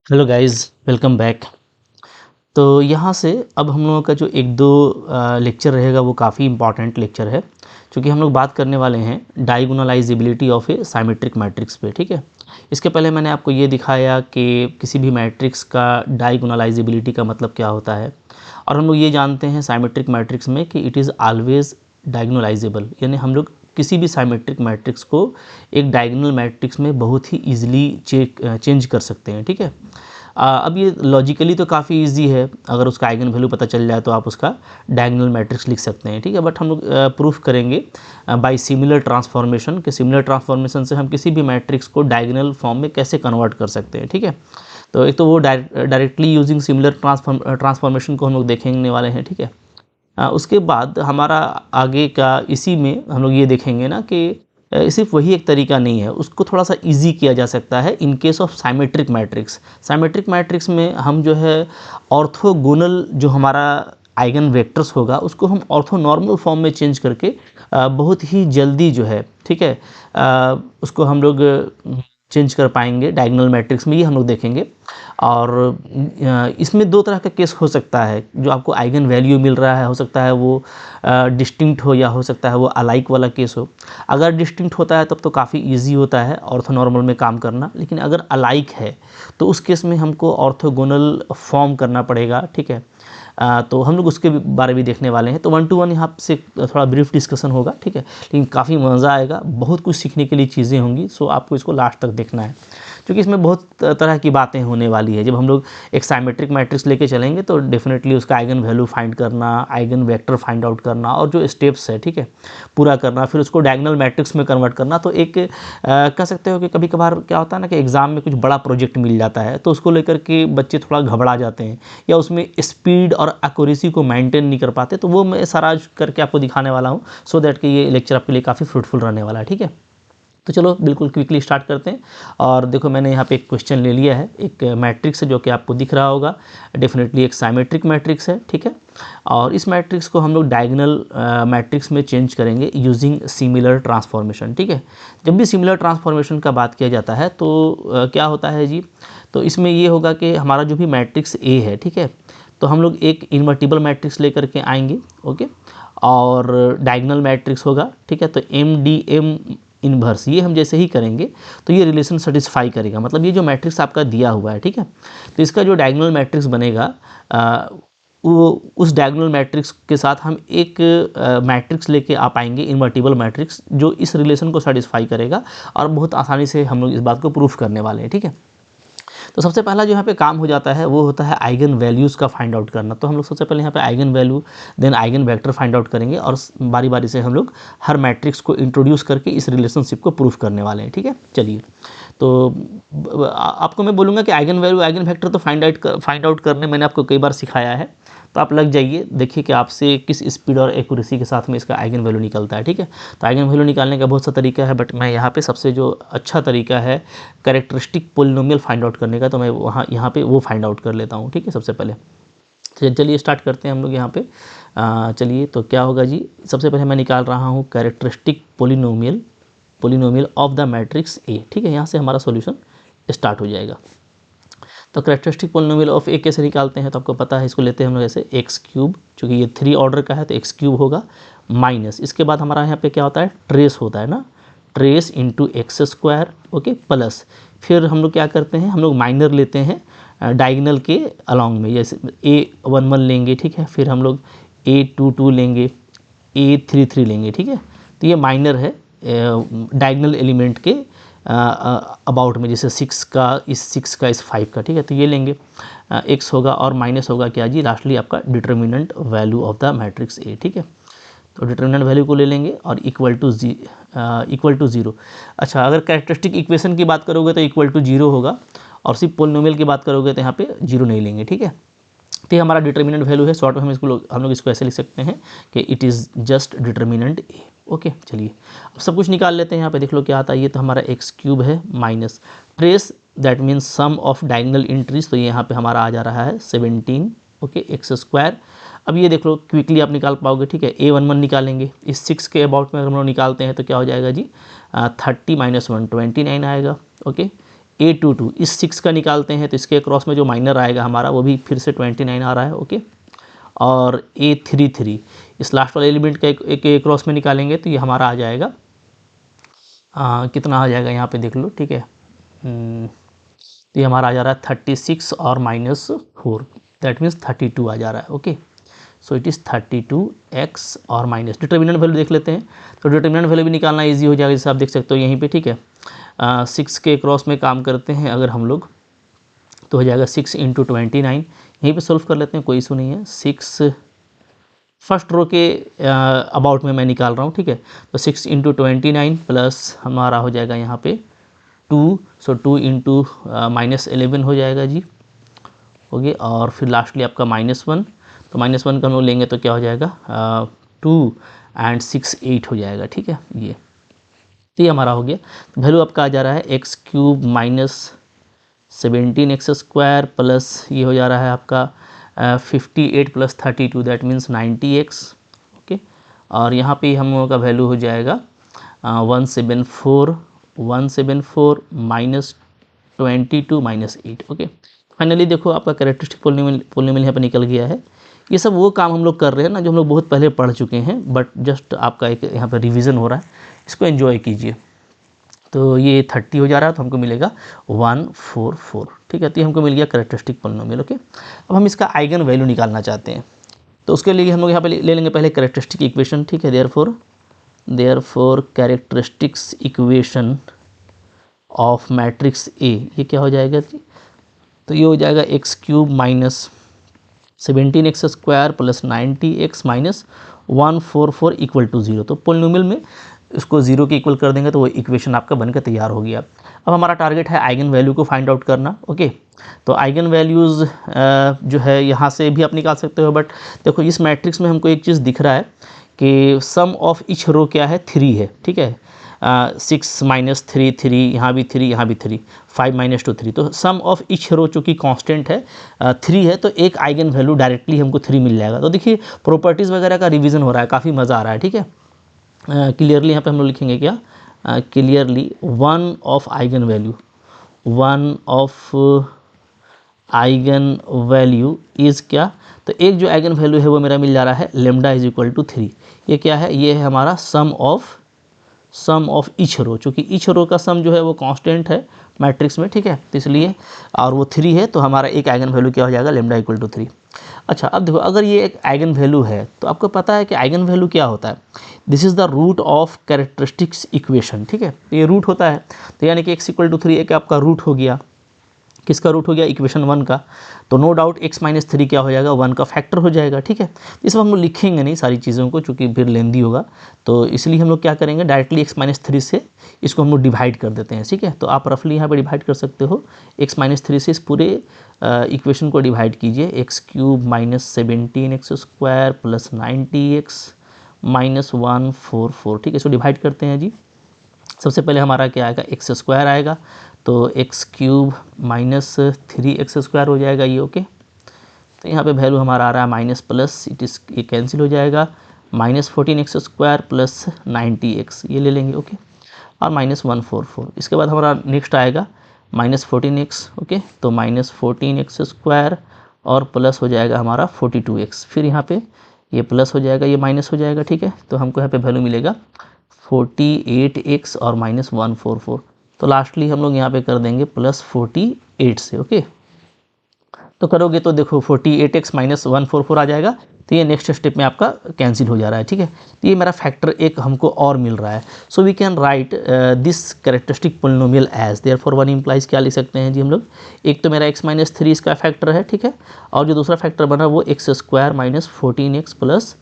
Hello guys, welcome back. तो यहाँ से अब हम लोगों का जो एक दो लेक्चर रहेगा वो काफ़ी इंपॉर्टेंट लेक्चर है, क्योंकि हम लोग बात करने वाले हैं डायगोनलाइजेबिलिटी ऑफ ए साइमेट्रिक मैट्रिक्स पे। ठीक है, इसके पहले मैंने आपको ये दिखाया कि किसी भी मैट्रिक्स का डायगोनलाइजेबिलिटी का मतलब क्या होता है, और हम लोग ये जानते हैं साइमेट्रिक मैट्रिक्स में कि इट इज़ ऑलवेज डायगोनलाइजेबल, यानी हम लोग किसी भी साइमेट्रिक मैट्रिक्स को एक डायगोनल मैट्रिक्स में बहुत ही ईजिली चेंज कर सकते हैं। ठीक है, अब ये लॉजिकली तो काफ़ी इजी है, अगर उसका आइगन वैल्यू पता चल जाए तो आप उसका डायगोनल मैट्रिक्स लिख सकते हैं। ठीक है, बट हम लोग प्रूफ करेंगे बाय सिमिलर ट्रांसफॉर्मेशन कि सिमिलर ट्रांसफॉर्मेशन से हम किसी भी मैट्रिक्स को डायगोनल फॉर्म में कैसे कन्वर्ट कर सकते हैं। ठीक है, तो एक तो वो डायरेक्टली यूजिंग सिमिलर ट्रांसफॉर्मेशन को हम लोग देखने वाले हैं। ठीक है, उसके बाद हमारा आगे का इसी में हम लोग ये देखेंगे ना कि सिर्फ वही एक तरीका नहीं है, उसको थोड़ा सा इजी किया जा सकता है in case of symmetric matrix. Symmetric matrix में हम जो है ऑर्थोगोनल जो हमारा आइगन वेक्टर्स होगा उसको हम ऑर्थोनॉर्मल फॉर्म में चेंज करके बहुत ही जल्दी जो है, ठीक है, उसको हम लोग चेंज कर पाएंगे डायगोनल मैट्रिक्स में, ये हम लोग देखेंगे। और इसमें दो तरह का केस हो सकता है, जो आपको आइगन वैल्यू मिल रहा है, हो सकता है वो डिस्टिंक्ट हो या हो सकता है वो अलाइक वाला केस हो। अगर डिस्टिंक्ट होता है तब तो काफ़ी इजी होता है ऑर्थोनॉर्मल में काम करना, लेकिन अगर अलाइक है तो उस केस में हमको ऑर्थोगोनल फॉर्म करना पड़ेगा। ठीक है, तो हम लोग उसके बारे में देखने वाले हैं। तो 1 to 1 यहाँ से थोड़ा ब्रीफ डिस्कशन होगा। ठीक है, लेकिन काफ़ी मज़ा आएगा, बहुत कुछ सीखने के लिए चीज़ें होंगी, सो आपको इसको लास्ट तक देखना है, क्योंकि इसमें बहुत तरह की बातें होने वाली है। जब हम लोग एक साइमेट्रिक मैट्रिक्स लेके चलेंगे तो डेफिनेटली उसका आइगन वैल्यू फाइंड करना, आइगन वेक्टर फाइंड आउट करना, और जो स्टेप्स है, ठीक है, पूरा करना, फिर उसको डायगोनल मैट्रिक्स में कन्वर्ट करना। तो एक कह सकते हो कि कभी कभार क्या होता है ना कि एग्ज़ाम में कुछ बड़ा प्रोजेक्ट मिल जाता है तो उसको लेकर के बच्चे थोड़ा घबरा जाते हैं, या उसमें स्पीड और एक्यूरेसी को मेंटेन नहीं कर पाते। तो वो मैं सारा करके आपको दिखाने वाला हूँ, सो दैट कि ये लेक्चर आपके लिए काफ़ी फ्रूटफुल रहने वाला है। ठीक है, तो चलो बिल्कुल क्विकली स्टार्ट करते हैं। और देखो, मैंने यहाँ पे एक क्वेश्चन ले लिया है, एक मैट्रिक्स है जो कि आपको दिख रहा होगा, डेफिनेटली एक साइमेट्रिक मैट्रिक्स है। ठीक है, और इस मैट्रिक्स को हम लोग डायगोनल मैट्रिक्स में चेंज करेंगे यूजिंग सिमिलर ट्रांसफॉर्मेशन। ठीक है, जब भी सिमिलर ट्रांसफॉर्मेशन का बात किया जाता है तो क्या होता है जी, तो इसमें ये होगा कि हमारा जो भी मैट्रिक्स ए है, ठीक है, तो हम लोग एक इन्वर्टिबल मैट्रिक्स लेकर के आएंगे। ओके, और डायगोनल मैट्रिक्स होगा। ठीक है, तो एम डी एम इन्वर्स ये हम जैसे ही करेंगे तो ये रिलेशन सेटिस्फाई करेगा, मतलब ये जो मैट्रिक्स आपका दिया हुआ है, ठीक है, तो इसका जो डायगोनल मैट्रिक्स बनेगा वो उस डायगोनल मैट्रिक्स के साथ हम एक मैट्रिक्स लेके आ पाएंगे, इन्वर्टिबल मैट्रिक्स, जो इस रिलेशन को सेटिस्फाई करेगा, और बहुत आसानी से हम लोग इस बात को प्रूफ करने वाले हैं। ठीक है, तो सबसे पहला जो यहाँ पे काम हो जाता है वो होता है आइगन वैल्यूज़ का फाइंड आउट करना। तो हम लोग सबसे पहले यहाँ पे eigen value then eigen vector find out करेंगे, और बारी बारी से हम लोग हर मैट्रिक्स को इंट्रोड्यूस करके इस रिलेशनशिप को प्रूफ करने वाले हैं। ठीक है, चलिए, तो आपको मैं बोलूँगा कि आइगन वैल्यू आइगन वेक्टर तो फाइंड आउट करने मैंने आपको कई बार सिखाया है, तो आप लग जाइए, देखिए कि आपसे किस स्पीड और एक्यूरेसी के साथ में इसका आइगन वैल्यू निकलता है। ठीक है, तो आइगन वैल्यू निकालने का बहुत सा तरीका है, बट मैं यहाँ पे सबसे जो अच्छा तरीका है कैरेक्टरिस्टिक पोलिनोमियल फाइंड आउट करने का, तो मैं यहाँ पे वो फाइंड आउट कर लेता हूँ। ठीक है, सबसे पहले चलिए स्टार्ट करते हैं हम लोग यहाँ पे। चलिए, तो क्या होगा जी, सबसे पहले मैं निकाल रहा हूँ characteristic polynomial of the matrix A. ठीक है, यहाँ से हमारा सॉल्यूशन स्टार्ट हो जाएगा। तो कैरेक्टरिस्टिक पोलिनोमियल ऑफ ए कैसे निकालते हैं, तो आपको पता है, इसको लेते हैं हम लोग ऐसे एक्स क्यूब, चूँकि ये 3 ऑर्डर का है तो एक्स क्यूब होगा, माइनस इसके बाद हमारा यहाँ पे क्या होता है, ट्रेस होता है ना, trace into x square. Okay, plus फिर हम लोग क्या करते हैं, हम लोग माइनर लेते हैं डायगोनल के अलॉन्ग में, जैसे A11 लेंगे। ठीक है, फिर हम लोग A22 लेंगे, A33 लेंगे। ठीक है, तो ये माइनर है डायगोनल एलिमेंट के अबाउट में, जैसे 6 का इस 5 का। ठीक है, तो ये लेंगे, x होगा और माइनस होगा क्या जी, लास्टली आपका determinant value of the matrix A. ठीक है, तो डिटर्मिनेंट वैल्यू को ले लेंगे और इक्वल टू 0। अच्छा, अगर कैरेक्टरिस्टिक इक्वेशन की बात करोगे तो इक्वल टू 0 होगा, और सिर्फ पोलिनोमियल की बात करोगे तो यहाँ पे 0 नहीं लेंगे। ठीक है, तो ये हमारा डिटर्मिनेंट वैल्यू है, शॉर्ट में हम लोग इसको ऐसे लिख सकते हैं कि it is just determinant A. Okay, चलिए अब सब कुछ निकाल लेते हैं। यहाँ पे देख लो क्या आता है, ये तो हमारा एक्स क्यूब है, minus trace that means sum of diagonal entries, तो ये यहाँ पे हमारा आ जा रहा है 17। Okay, x square. अब ये देख लो क्विकली आप निकाल पाओगे। ठीक है, A11 निकालेंगे, इस 6 के अबाउट में हम लोग निकालते हैं तो क्या हो जाएगा जी, 30 - 1 29 आएगा। ओके, A22 इस 6 का निकालते हैं तो इसके क्रॉस में जो माइनर आएगा हमारा वो भी फिर से 29 आ रहा है, ओके। और A33 इस लास्ट वाले एलिमेंट का एक क्रॉस में निकालेंगे तो ये हमारा आ जाएगा कितना आ जाएगा यहाँ पे देख लो, ठीक है। तो ये हमारा आ जा रहा है 36 और -4, दैट मीन्स 32 आ जा रहा है, okay. So it is 32x और माइनस डिटर्मिनेंट वैल्यू देख लेते हैं। तो डिटर्मिनेंट वैल्यू भी निकालना इजी हो जाएगा, जैसे आप देख सकते हो यहीं पे, ठीक है। 6 के क्रॉस में काम करते हैं अगर हम लोग तो हो जाएगा 6 × 29, यहीं पे सॉल्व कर लेते हैं, कोई इशू नहीं है। 6 फर्स्ट रो के अबाउट में मैं निकाल रहा हूँ, ठीक है। तो 6 × 29 प्लस हमारा हो जाएगा यहाँ पे 2, सो 2 × -11 हो जाएगा जी, ओके। और फिर लास्टली आपका -1, तो -1 का हम लोग लेंगे तो क्या हो जाएगा 2 और 6 8 हो जाएगा, ठीक है। ये हमारा हो गया। तो वैल्यू आपका आ जा रहा है x³ - 17x² प्लस ये हो जा रहा है आपका 58 + 32 दैट मीन्स 90x, ओके। और यहाँ पे हम लोगों का वैल्यू हो जाएगा 174 -22 -8, ओके। फाइनली देखो आपका कैरेक्टरिस्टिक पोलिनोमियल यहाँ पे निकल गया है। ये सब वो काम हम लोग कर रहे हैं ना जो हम लोग बहुत पहले पढ़ चुके हैं, बट जस्ट आपका एक यहाँ पे रिवीजन हो रहा है, इसको एंजॉय कीजिए। तो ये 30 हो जा रहा है तो हमको मिलेगा 144, ठीक है। तो ये हमको मिल गया कैरेक्टरिस्टिक पोलिनोमियल, ओके। अब हम इसका आइगन वैल्यू निकालना चाहते हैं, तो उसके लिए हम लोग यहाँ पे ले लेंगे पहले कैरेक्टरिस्टिक इक्वेशन, ठीक है। Therefore characteristics equation of matrix ए, ये क्या हो जाएगा जी, तो ये हो जाएगा x³ - 17x² + 90x - 144 = 0। तो पोलिनोमियल में इसको 0 के इक्वल कर देंगे तो वो इक्वेशन आपका बनकर तैयार हो गया। अब हमारा टारगेट है आइगन वैल्यू को फाइंड आउट करना, ओके। तो आइगन वैल्यूज़ जो है यहाँ से भी आप निकाल सकते हो, बट देखो इस मैट्रिक्स में हमको एक चीज़ दिख रहा है कि सम ऑफ ईच रो क्या है, 3 है, ठीक है। 6 - 3 3, यहाँ भी 3, यहाँ भी 3, 5 - 2 3, तो सम ऑफ ईच रो चूँकि कांस्टेंट है 3 है, तो एक आइगन वैल्यू डायरेक्टली हमको 3 मिल जाएगा। तो देखिए प्रॉपर्टीज़ वगैरह का रिवीजन हो रहा है, काफ़ी मज़ा आ रहा है, ठीक है। क्लियरली यहाँ पे हम लोग लिखेंगे क्या, clearly one of eigen value is क्या, तो एक जो आइगन वैल्यू है वो मेरा मिल जा रहा है लेमडा = 3। ये क्या है, ये है हमारा सम ऑफ ईच रो, चूँकि ईच रो का सम जो है वो कांस्टेंट है मैट्रिक्स में, ठीक है। तो इसलिए और वो 3 है, तो हमारा एक आइगन वैल्यू क्या हो जाएगा, लेमडा = 3। अच्छा, अब देखो अगर ये एक आइगन वैल्यू है तो आपको पता है कि आइगन वैल्यू क्या होता है, this is the root of characteristics equation, ठीक है। तो ये रूट होता है, तो यानी कि x = 3 एक आपका रूट हो गया, किसका रूट हो गया, इक्वेशन 1 का। तो नो डाउट x - 3 क्या हो जाएगा, 1 का फैक्टर हो जाएगा, ठीक है। इस वक्त हम लोग लिखेंगे नहीं सारी चीज़ों को चूँकि फिर लेंदी होगा, तो इसलिए हम लोग क्या करेंगे, डायरेक्टली x - 3 से इसको हम लोग डिवाइड कर देते हैं, ठीक है। तो आप रफली यहाँ पे डिवाइड कर सकते हो, x - 3 से इस पूरे इक्वेशन को डिवाइड कीजिए, x³ - 17x² + 90x - 144, ठीक है। इसको डिवाइड करते हैं जी। सबसे पहले हमारा क्या आएगा, x² आएगा, तो x³ - 3x² हो जाएगा ये, ओके। तो यहाँ पे वैल्यू हमारा आ रहा है माइनस प्लस, ये कैंसिल हो जाएगा, -14x² + 90x ये ले लेंगे, ओके। और -144, इसके बाद हमारा नेक्स्ट आएगा -14x, ओके। तो -14x² और प्लस हो जाएगा हमारा 42x, फिर यहाँ पे ये प्लस हो जाएगा, ये माइनस हो जाएगा, ठीक है। तो हमको यहाँ पे वैल्यू मिलेगा 48x और -144। तो लास्टली हम लोग यहाँ पे कर देंगे +48 से, ओके। तो करोगे तो देखो 48x - 144 आ जाएगा, तो ये नेक्स्ट स्टेप में आपका कैंसिल हो जा रहा है, ठीक है। तो ये मेरा फैक्टर एक हमको और मिल रहा है। So we can write this characteristic polynomial as, therefore one implies क्या लिख सकते हैं जी हम लोग, एक तो मेरा x - 3 इसका फैक्टर है, ठीक है। और जो दूसरा फैक्टर बना वो x² - 14x +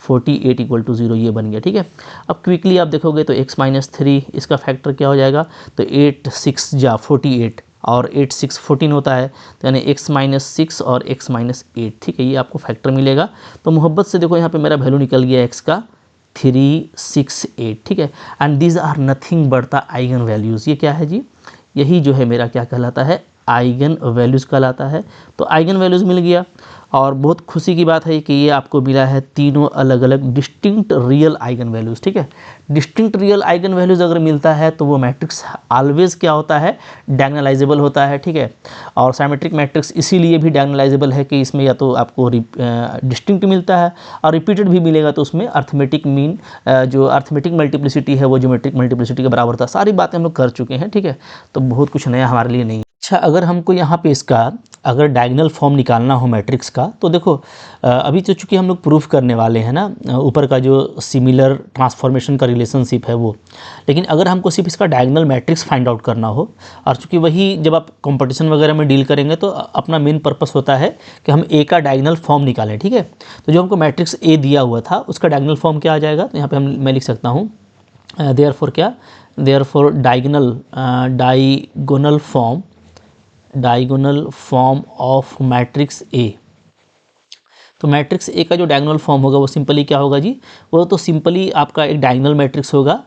48 = 0 ये बन गया, ठीक है। अब क्विकली आप देखोगे तो x - 3 इसका फैक्टर क्या हो जाएगा, तो 8 6 जा 48 और 8 6 14 होता है, तो यानी x - 6 और x - 8, ठीक है। ये आपको फैक्टर मिलेगा। तो मोहब्बत से देखो यहाँ पे मेरा वैल्यू निकल गया x का 368, ठीक है। And these are nothing but the eigen values, ये क्या है जी, यही जो है मेरा क्या कहलाता है, आइगन वैल्यूज़ कहलाता है। तो आइगन वैल्यूज़ मिल गया और बहुत खुशी की बात है कि ये आपको मिला है तीनों अलग अलग डिस्टिंक्ट रियल आइगन वैल्यूज़। ठीक है, डिस्टिंक्ट रियल आइगन वैल्यूज़ अगर मिलता है तो वो मैट्रिक्स ऑलवेज क्या होता है, डायगोनलाइजेबल होता है। ठीक है, और साइमेट्रिक मैट्रिक्स इसीलिए भी डायगोनलाइजेबल है कि इसमें या तो आपको डिस्टिंक्ट मिलता है और रिपीटेड भी मिलेगा, तो उसमें अर्थमेटिक मीन जो अर्थमेटिक मल्टीप्लिसिटी है वो ज्योमेट्रिक मल्टीप्लिसिटी के बराबर था। सारी बातें हम लोग कर चुके हैं। ठीक है, तो बहुत कुछ नया हमारे लिए नहीं। अच्छा, अगर हमको यहाँ पे इसका अगर डायगोनल फॉर्म निकालना हो मैट्रिक्स का, तो देखो अभी तो चूँकि हम लोग प्रूफ करने वाले हैं ना ऊपर का जो सिमिलर ट्रांसफॉर्मेशन का रिलेशनशिप है वो, लेकिन अगर हमको सिर्फ इसका डायगोनल मैट्रिक्स फाइंड आउट करना हो, और चूँकि वही जब आप कंपटीशन वगैरह में डील करेंगे तो अपना मेन पर्पस होता है कि हम ए का डायगोनल फॉर्म निकालें। ठीक है, तो जो हमको मैट्रिक्स ए दिया हुआ था उसका डायगोनल फॉर्म क्या आ जाएगा, तो यहाँ पर मैं लिख सकता हूँ देयरफॉर क्या, therefore diagonal form of matrix ए। तो मैट्रिक्स ए का जो डायगोनल फॉर्म होगा वो सिंपली क्या होगा जी, वो तो सिंपली आपका एक डायगोनल मैट्रिक्स होगा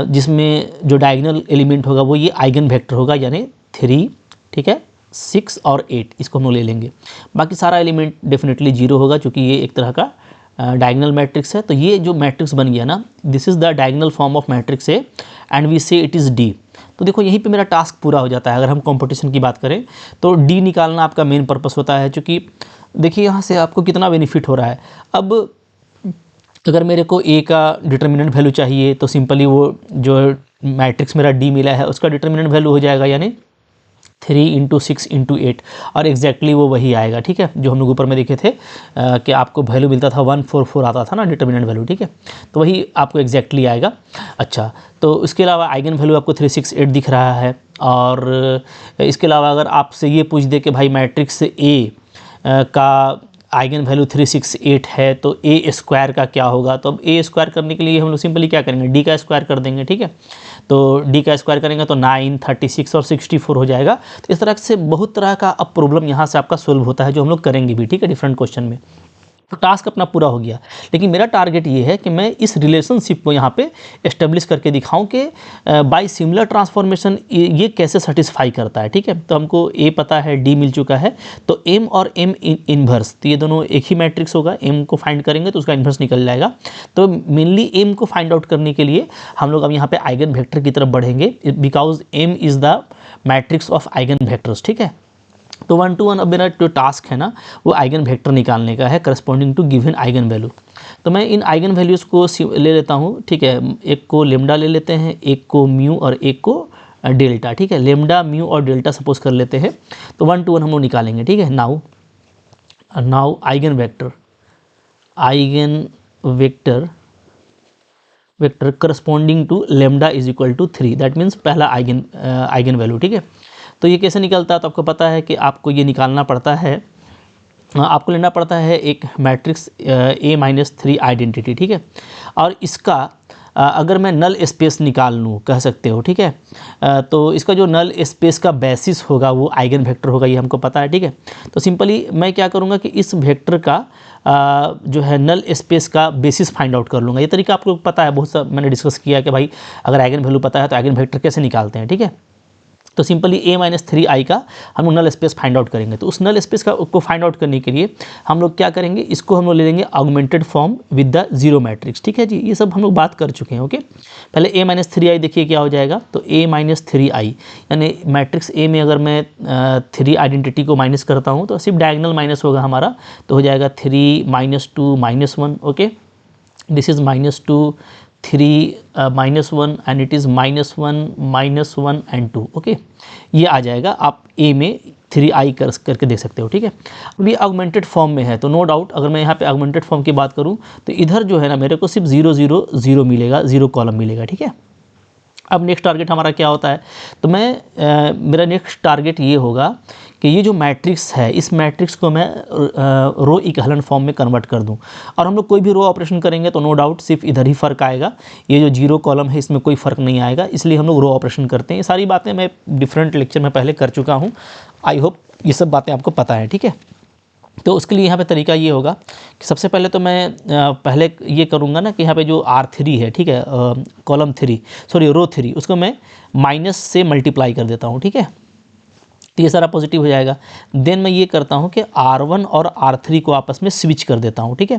जिसमें जो डायगोनल एलिमेंट होगा वो ये आइगन वेक्टर होगा, यानी 3, ठीक है, 6 और 8, इसको हम ले लेंगे। बाकी सारा एलिमेंट डेफिनेटली 0 होगा क्योंकि ये एक तरह का डायगोनल मैट्रिक्स है। तो ये जो मैट्रिक्स बन गया ना, this is the diagonal form of matrix A and we say it is D. तो देखो यहीं पे मेरा टास्क पूरा हो जाता है। अगर हम कंपटीशन की बात करें तो डी निकालना आपका मेन पर्पस होता है, क्योंकि देखिए यहाँ से आपको कितना बेनिफिट हो रहा है। अब अगर मेरे को ए का डिटर्मिनेंट वैल्यू चाहिए तो सिंपली वो जो मैट्रिक्स मेरा डी मिला है उसका डिटर्मिनेंट वैल्यू हो जाएगा, यानी 3 × 6 × 8, और एग्जैक्टली वो वही आएगा। ठीक है, जो हम लोग ऊपर में देखे थे कि आपको वैल्यू मिलता था 144 आता था ना डिटर्मिनेंट वैल्यू। ठीक है, तो वही आपको एग्जैक्टली आएगा। अच्छा, तो इसके अलावा आइगन वैल्यू आपको 368 दिख रहा है। और इसके अलावा अगर आपसे ये पूछ दे कि भाई मैट्रिक्स ए का आइगन वैल्यू 368 है तो ए स्क्वायर का क्या होगा, तो अब ए स्क्वायर करने के लिए हम लोग सिंपली क्या करेंगे, डी का स्क्वायर कर देंगे। ठीक है, तो डी का स्क्वायर करेंगे तो 9, 36 और 64 हो जाएगा। तो इस तरह से बहुत तरह का अब प्रॉब्लम यहाँ से आपका सोल्व होता है, जो हम लोग करेंगे भी। ठीक है, डिफरेंट क्वेश्चन में। तो टास्क अपना पूरा हो गया, लेकिन मेरा टारगेट ये है कि मैं इस रिलेशनशिप को यहाँ पे एस्टेब्लिश करके दिखाऊं कि बाय सिमिलर ट्रांसफॉर्मेशन ये कैसे सेटिस्फाई करता है। ठीक है, तो हमको ए पता है, डी मिल चुका है, तो एम और एम इन्वर्स, तो ये दोनों एक ही मैट्रिक्स होगा। एम को फाइंड करेंगे तो उसका इन्वर्स निकल जाएगा। तो मेनली एम को फाइंड आउट करने के लिए हम लोग अब यहाँ पे आइगन वेक्टर की तरफ बढ़ेंगे, because M is the matrix of eigen vectors. ठीक है, तो 1 to 1 अब मेरा जो टास्क है ना वो आइगन वेक्टर निकालने का है corresponding to given eigen value. तो मैं इन आइगन वैल्यूज़ को ले लेता हूँ। ठीक है, एक को लेमडा ले लेते हैं, एक को म्यू और एक को डेल्टा। ठीक है, लेमडा, म्यू और डेल्टा सपोज कर लेते हैं। तो 1 to 1 हम लोग निकालेंगे। ठीक है, now eigen vector corresponding to lambda is equal to 3, that means पहला आइगन वैल्यू। ठीक है, तो ये कैसे निकलता है, तो आपको पता है कि आपको ये निकालना पड़ता है, आपको लेना पड़ता है एक मैट्रिक्स A-3 आइडेंटिटी। ठीक है, और इसका अगर मैं नल स्पेस निकाल लूँ कह सकते हो। ठीक है, तो इसका जो नल स्पेस का बेसिस होगा वो आइगन वेक्टर होगा, ये हमको पता है। ठीक है, तो सिंपली मैं क्या करूँगा कि इस वेक्टर का जो है नल स्पेस का बेसिस फाइंड आउट कर लूँगा। ये तरीका आपको पता है, बहुत सा मैंने डिस्कस किया कि भाई अगर आइगन वैल्यू पता है तो आइगन वेक्टर कैसे निकालते हैं। ठीक है, तो सिंपली A-3i का हम लोग नल स्पेस फाइंड आउट करेंगे। तो उस नल स्पेस को फाइंड आउट करने के लिए हम लोग क्या करेंगे, इसको हम लोग ले लेंगे augmented form with the zero matrix. ठीक है जी, ये सब हम लोग बात कर चुके हैं। ओके, पहले A-3i देखिए क्या हो जाएगा, तो A-3i यानी मैट्रिक्स A में अगर मैं 3 आइडेंटिटी को माइनस करता हूँ तो सिर्फ डायगोनल माइनस होगा हमारा, तो हो जाएगा 3 -2 -1। Okay, this is -2 3 -1 and it is -1 and 2। Okay, ये आ जाएगा। आप ए में 3i करके देख सकते हो। ठीक है, अब ये ऑगमेंटेड फॉर्म में है, तो नो डाउट अगर मैं यहाँ पे ऑगमेंटेड फॉर्म की बात करूँ तो इधर जो है ना मेरे को सिर्फ 0 0 0 मिलेगा, 0 कॉलम मिलेगा। ठीक है, अब नेक्स्ट टारगेट हमारा क्या होता है, तो मेरा नेक्स्ट टारगेट ये होगा कि ये जो मैट्रिक्स है इस मैट्रिक्स को मैं रो इक्विवेलेंट फॉर्म में कन्वर्ट कर दूं। और हम लोग कोई भी रो ऑपरेशन करेंगे तो नो डाउट सिर्फ इधर ही फ़र्क आएगा, ये जो 0 कॉलम है इसमें कोई फ़र्क नहीं आएगा, इसलिए हम लोग रो ऑपरेशन करते हैं। ये सारी बातें मैं डिफरेंट लेक्चर में पहले कर चुका हूँ, आई होप ये सब बातें आपको पता है। ठीक है, तो उसके लिए यहाँ पे तरीका ये होगा कि सबसे पहले तो मैं पहले ये करूँगा ना कि यहाँ पे जो R3 है, ठीक है, रो 3, उसको मैं माइनस से मल्टीप्लाई कर देता हूँ। ठीक है, तो ये सारा पॉजिटिव हो जाएगा। देन मैं ये करता हूँ कि R1 और R3 को आपस में स्विच कर देता हूँ, ठीक है।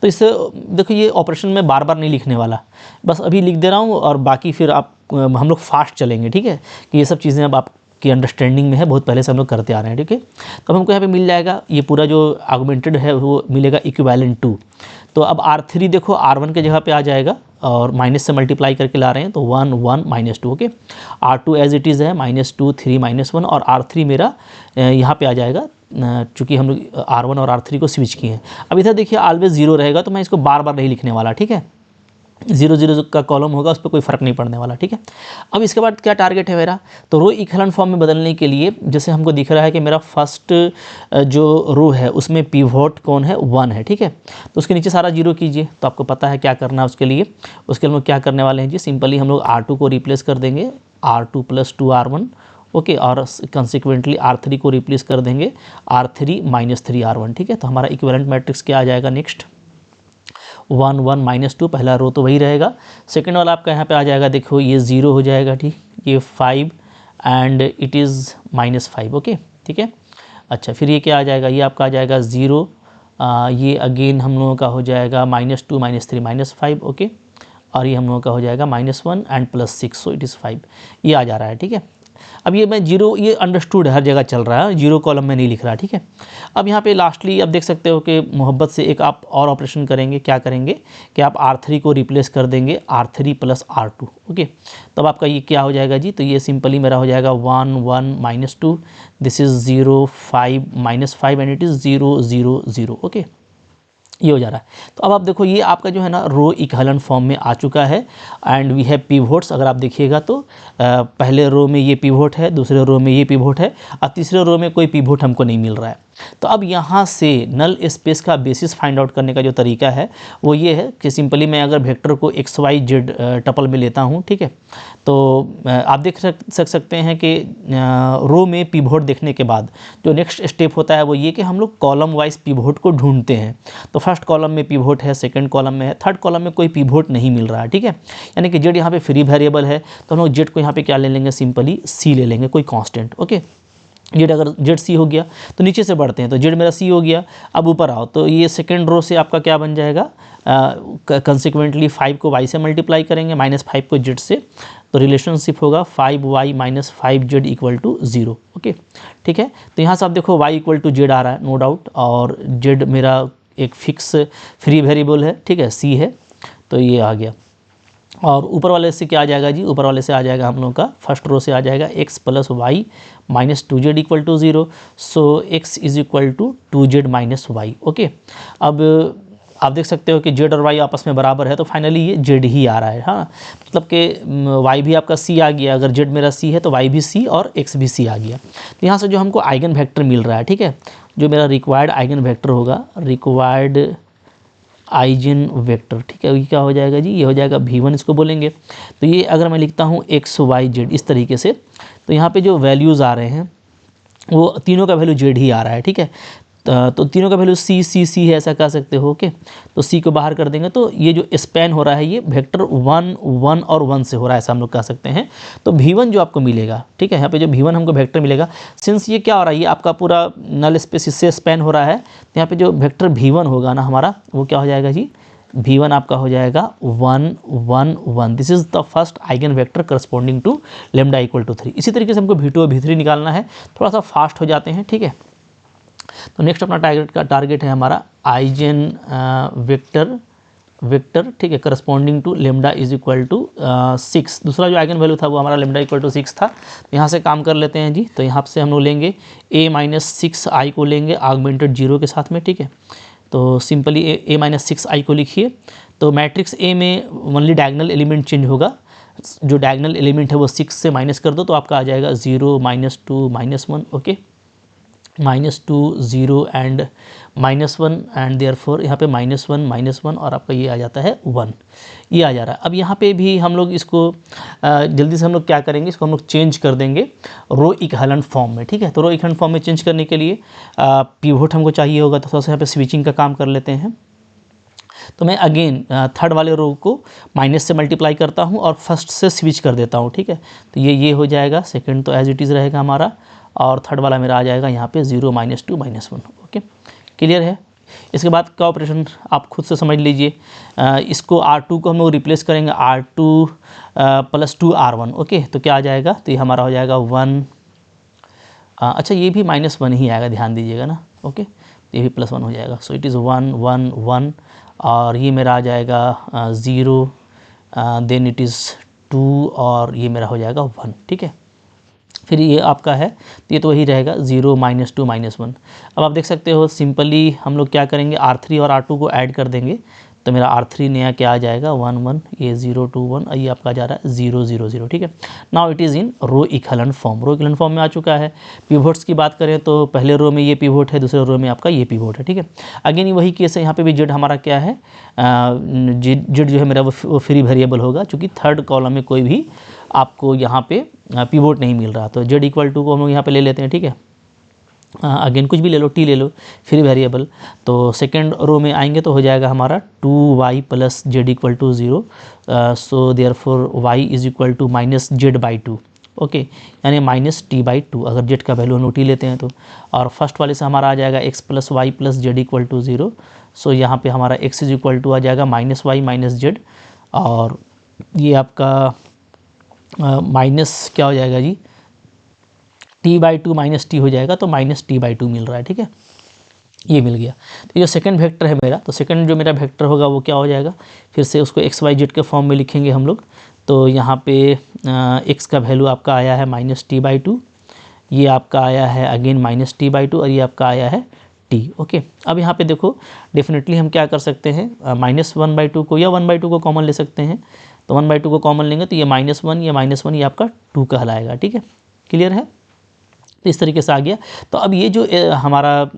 तो इससे देखो ये ऑपरेशन मैं बार बार नहीं लिखने वाला, बस अभी लिख दे रहा हूँ और बाकी फिर आप हम लोग फास्ट चलेंगे, ठीक है, कि ये सब चीज़ें अब आपकी अंडरस्टैंडिंग में है, बहुत पहले से हम लोग करते आ रहे हैं, ठीक है। तो हमको यहाँ पे मिल जाएगा ये पूरा जो आर्गुमेंटेड है वो मिलेगा इक्विवेलेंट टू। तो अब R3 देखो R1 के जगह पे आ जाएगा और माइनस से मल्टीप्लाई करके ला रहे हैं, तो 1 1 -2, okay. R2 as it is है -2 3 -1 और R3 मेरा यहाँ पे आ जाएगा, चूँकि हम लोग R1 और R3 को स्विच किए हैं। अब इधर देखिए ऑलवेज 0 रहेगा, तो मैं इसको बार बार नहीं लिखने वाला, ठीक है। 0 0 का कॉलम होगा, उस पर कोई फ़र्क नहीं पड़ने वाला, ठीक है। अब इसके बाद क्या टारगेट है मेरा, तो रो इक्विवेलेंट फॉर्म में बदलने के लिए जैसे हमको दिख रहा है कि मेरा फर्स्ट जो रो है उसमें पिवोट कौन है, 1 है, ठीक है। तो उसके नीचे सारा 0 कीजिए, तो आपको पता है क्या करना है उसके लिए। उसके लिए हम लोग क्या करने वाले हैं जी, सिंपली हम लोग R2 को रिप्लेस कर देंगे R2 + 2R1, ओके, और कंसिक्वेंटली R3 को रिप्लेस कर देंगे R3 - 3R1, ठीक है। तो हमारा इक्विवेलेंट मैट्रिक्स क्या आ जाएगा नेक्स्ट, 1 1 -2, पहला रो तो वही रहेगा। सेकंड वाला आपका यहाँ पे आ जाएगा, देखो ये 0 हो जाएगा, ठीक, ये 5 एंड इट इज़ -5, ओके, ठीक है। अच्छा, फिर ये क्या आ जाएगा, ये आपका आ जाएगा 0, ये अगेन हम लोगों का हो जाएगा -2 -3 -5, ओके, और ये हम लोगों का हो जाएगा -1 एंड +6, सो इट इज़ 5, ये आ जा रहा है, ठीक है। अब ये मैं 0, ये अंडरस्टूड हर जगह चल रहा है, 0 कॉलम में नहीं लिख रहा, ठीक है। अब यहाँ पे लास्टली आप देख सकते हो कि मोहब्बत से एक आप और ऑपरेशन करेंगे, क्या करेंगे कि आप R3 को रिप्लेस कर देंगे R3 + R2, ओके। तब आपका ये क्या हो जाएगा जी, तो ये सिंपली मेरा हो जाएगा 1 1 -2, this is 0 5 -5 and it is 0 0 0, okay, ये हो जा रहा है। तो अब आप देखो ये आपका जो है ना रो इक्विवेलेंट फॉर्म में आ चुका है एंड वी हैव पिवोट्स। अगर आप देखिएगा तो पहले रो में ये पिवोट है, दूसरे रो में ये पिवोट है और तीसरे रो में कोई पिवोट हमको नहीं मिल रहा है। तो अब यहाँ से नल स्पेस का बेसिस फाइंड आउट करने का जो तरीका है वो ये है कि सिंपली मैं अगर वेक्टर को XYZ टपल में लेता हूँ, ठीक है, तो आप देख सकते हैं कि रो में पिवोट देखने के बाद जो नेक्स्ट स्टेप होता है वो ये कि हम लोग कॉलम वाइज पिवोट को ढूंढते हैं। तो फर्स्ट कॉलम में पिवोट है, सेकंड कॉलम में है, थर्ड कॉलम में कोई पिवोट नहीं मिल रहा है, ठीक है। यानी कि जेड यहाँ पे फ्री वेरिएबल है, तो हम लोग जेड को यहाँ पे क्या ले लेंगे, सिंपली सी ले लेंगे, कोई कांस्टेंट, ओके। जेड अगर जेड सी हो गया तो नीचे से बढ़ते हैं, तो जेड मेरा सी हो गया। अब ऊपर आओ तो ये सेकंड रो से आपका क्या बन जाएगा, कंसिक्वेंटली 5 को y से मल्टीप्लाई करेंगे, -5 को z से, तो रिलेशनशिप होगा 5y - 5z = 0, ओके, ठीक है। तो यहाँ से आप देखो y = z आ रहा है, नो डाउट, और z मेरा एक फिक्स फ्री वेरिएबल है, ठीक है, c है, तो ये आ गया। और ऊपर वाले से क्या आ जाएगा जी, ऊपर वाले से आ जाएगा हम लोग का फर्स्ट रो से आ जाएगा x + y - 2z = 0, सो x = 2z - y, ओके। अब आप देख सकते हो कि z और y आपस में बराबर है, तो फाइनली ये z ही आ रहा है, हाँ, मतलब कि y भी आपका c आ गया। अगर z मेरा c है तो y भी c और x भी c आ गया। तो यहाँ से जो हमको आइगन वेक्टर मिल रहा है, ठीक है, जो मेरा रिक्वायर्ड आइगन वेक्टर होगा, रिक्वायर्ड आइगन वेक्टर, ठीक है, ये क्या हो जाएगा जी, ये हो जाएगा V1 इसको बोलेंगे। तो ये अगर मैं लिखता हूँ XYZ इस तरीके से, तो यहाँ पे जो वैल्यूज़ आ रहे हैं वो तीनों का वैल्यू Z ही आ रहा है, ठीक है। तो तीनों का वैल्यू C है, ऐसा कह सकते हो, ओके। तो C को बाहर कर देंगे, तो ये जो स्पैन हो रहा है ये वेक्टर 1 1 और 1 से हो रहा है, ऐसा हम लोग कह सकते हैं। तो V1 जो आपको मिलेगा, ठीक है, यहाँ पे जो V1 हमको वेक्टर मिलेगा, सिंस ये क्या हो रहा है, ये आपका पूरा नल स्पेस इससे स्पैन हो रहा है, तो यहाँ पे जो वेक्टर V1 होगा ना हमारा, वो क्या हो जाएगा जी, V1 आपका हो जाएगा 1 1 1, this is the first eigen vector corresponding to lambda = 3। इसी तरीके से हमको V2 और V3 निकालना है, थोड़ा सा फास्ट हो जाते हैं, ठीक है। तो नेक्स्ट अपना टारगेट है हमारा आइगन वेक्टर, ठीक है, करस्पॉन्डिंग टू लैम्डा = 6। दूसरा जो आइगन वैल्यू था वो हमारा लैम्डा = 6 था। यहाँ से काम कर लेते हैं जी, तो यहाँ से हम लोग लेंगे a - 6i को लेंगे आगमेंटेड 0 के साथ में, ठीक है। तो सिंपली a - 6i को लिखिए। तो मैट्रिक्स A में ओनली डायगोनल एलिमेंट चेंज होगा, जो डायगोनल एलिमेंट है वो 6 से माइनस कर दो, तो आपका आ जाएगा 0 -2 -1, ओके, -2 0 एंड -1 एंड देयरफॉर यहाँ पे -1 और आपका ये आ जाता है 1, ये आ जा रहा है। अब यहाँ पे भी हम लोग इसको जल्दी से हम लोग क्या करेंगे, इसको हम लोग चेंज कर देंगे रो इक्विवेलेंट फॉर्म में, ठीक है। तो रो इक्विवेलेंट फॉर्म में चेंज करने के लिए पिवोट हमको चाहिए होगा, तो थोड़ा सा यहाँ पे स्विचिंग का काम कर लेते हैं। तो मैं अगेन थर्ड वाले रो को माइनस से मल्टीप्लाई करता हूँ और फर्स्ट से स्विच कर देता हूँ, ठीक है। तो ये हो जाएगा, सेकंड तो एज इट इज़ रहेगा हमारा, और थर्ड वाला मेरा आ जाएगा यहाँ पे 0 -2 -1। ओके, क्लियर है। इसके बाद का ऑपरेशन आप खुद से समझ लीजिए। इसको R2 को हम लोग रिप्लेस करेंगे R2 + 2R1। ओके, तो क्या आ जाएगा, तो ये हमारा हो जाएगा 1। अच्छा, ये भी -1 ही आएगा, ध्यान दीजिएगा ना। ओके, ये भी +1 हो जाएगा। सो इट इज़ 1 1 1 और ये मेरा आ जाएगा 0, देन इट इज़ 2 और ये मेरा हो जाएगा 1। ठीक है, फिर ये आपका है, तो ये तो वही रहेगा 0 -2 -1। अब आप देख सकते हो सिंपली हम लोग क्या करेंगे, R3 और R2 को ऐड कर देंगे, तो मेरा R3 नया क्या आ जाएगा 1 1, ये 0 2 1 और ये आपका जा रहा है 0 0 0। ठीक है, now it is in row equivalent form, row equivalent form में आ चुका है। पिवोट्स की बात करें तो पहले रो में ये पिवोट है, दूसरे रो में आपका ये पिवोट है। ठीक है, अगेन वही केस है, यहाँ पे भी जेड हमारा क्या है, जेड जो है मेरा वो फ्री वेरिएबल होगा, चूँकि थर्ड कॉलम में कोई भी आपको यहाँ पे पिवोट नहीं मिल रहा, तो z = को हम लोग यहाँ पे ले लेते हैं। ठीक है, अगेन कुछ भी ले लो, टी ले लो, फ्री वेरिएबल। तो सेकेंड रो में आएंगे तो हो जाएगा हमारा 2y + z = 0। So therefore y = -z/2। Okay, यानी -t/2 अगर z का वैल्यू हम लोग t लेते हैं तो। और फर्स्ट वाले से हमारा आ जाएगा x + y + z = 0। सो यहाँ पे हमारा x = आ जाएगा -y - z, और ये आपका माइनस क्या हो जाएगा जी, t/2 -t हो जाएगा, तो -t/2 मिल रहा है। ठीक है, ये मिल गया। तो ये सेकंड वेक्टर है मेरा, तो सेकंड जो मेरा वेक्टर होगा वो क्या हो जाएगा, फिर से उसको x y z के फॉर्म में लिखेंगे हम लोग। तो यहाँ पे x का वैल्यू आपका आया है -t/2, ये आपका आया है अगेन -t/2 और ये आपका आया है t। ओके, अब यहाँ पे देखो डेफिनेटली हम क्या कर सकते हैं, -1/2 को या 1/2 को कॉमन ले सकते हैं। तो 1/2 को कॉमन लेंगे तो ये -1, ये -1, ये आपका 2 कहलाएगा। ठीक है, क्लियर है। तो इस तरीके से आ गया। तो अब ये जो हमारा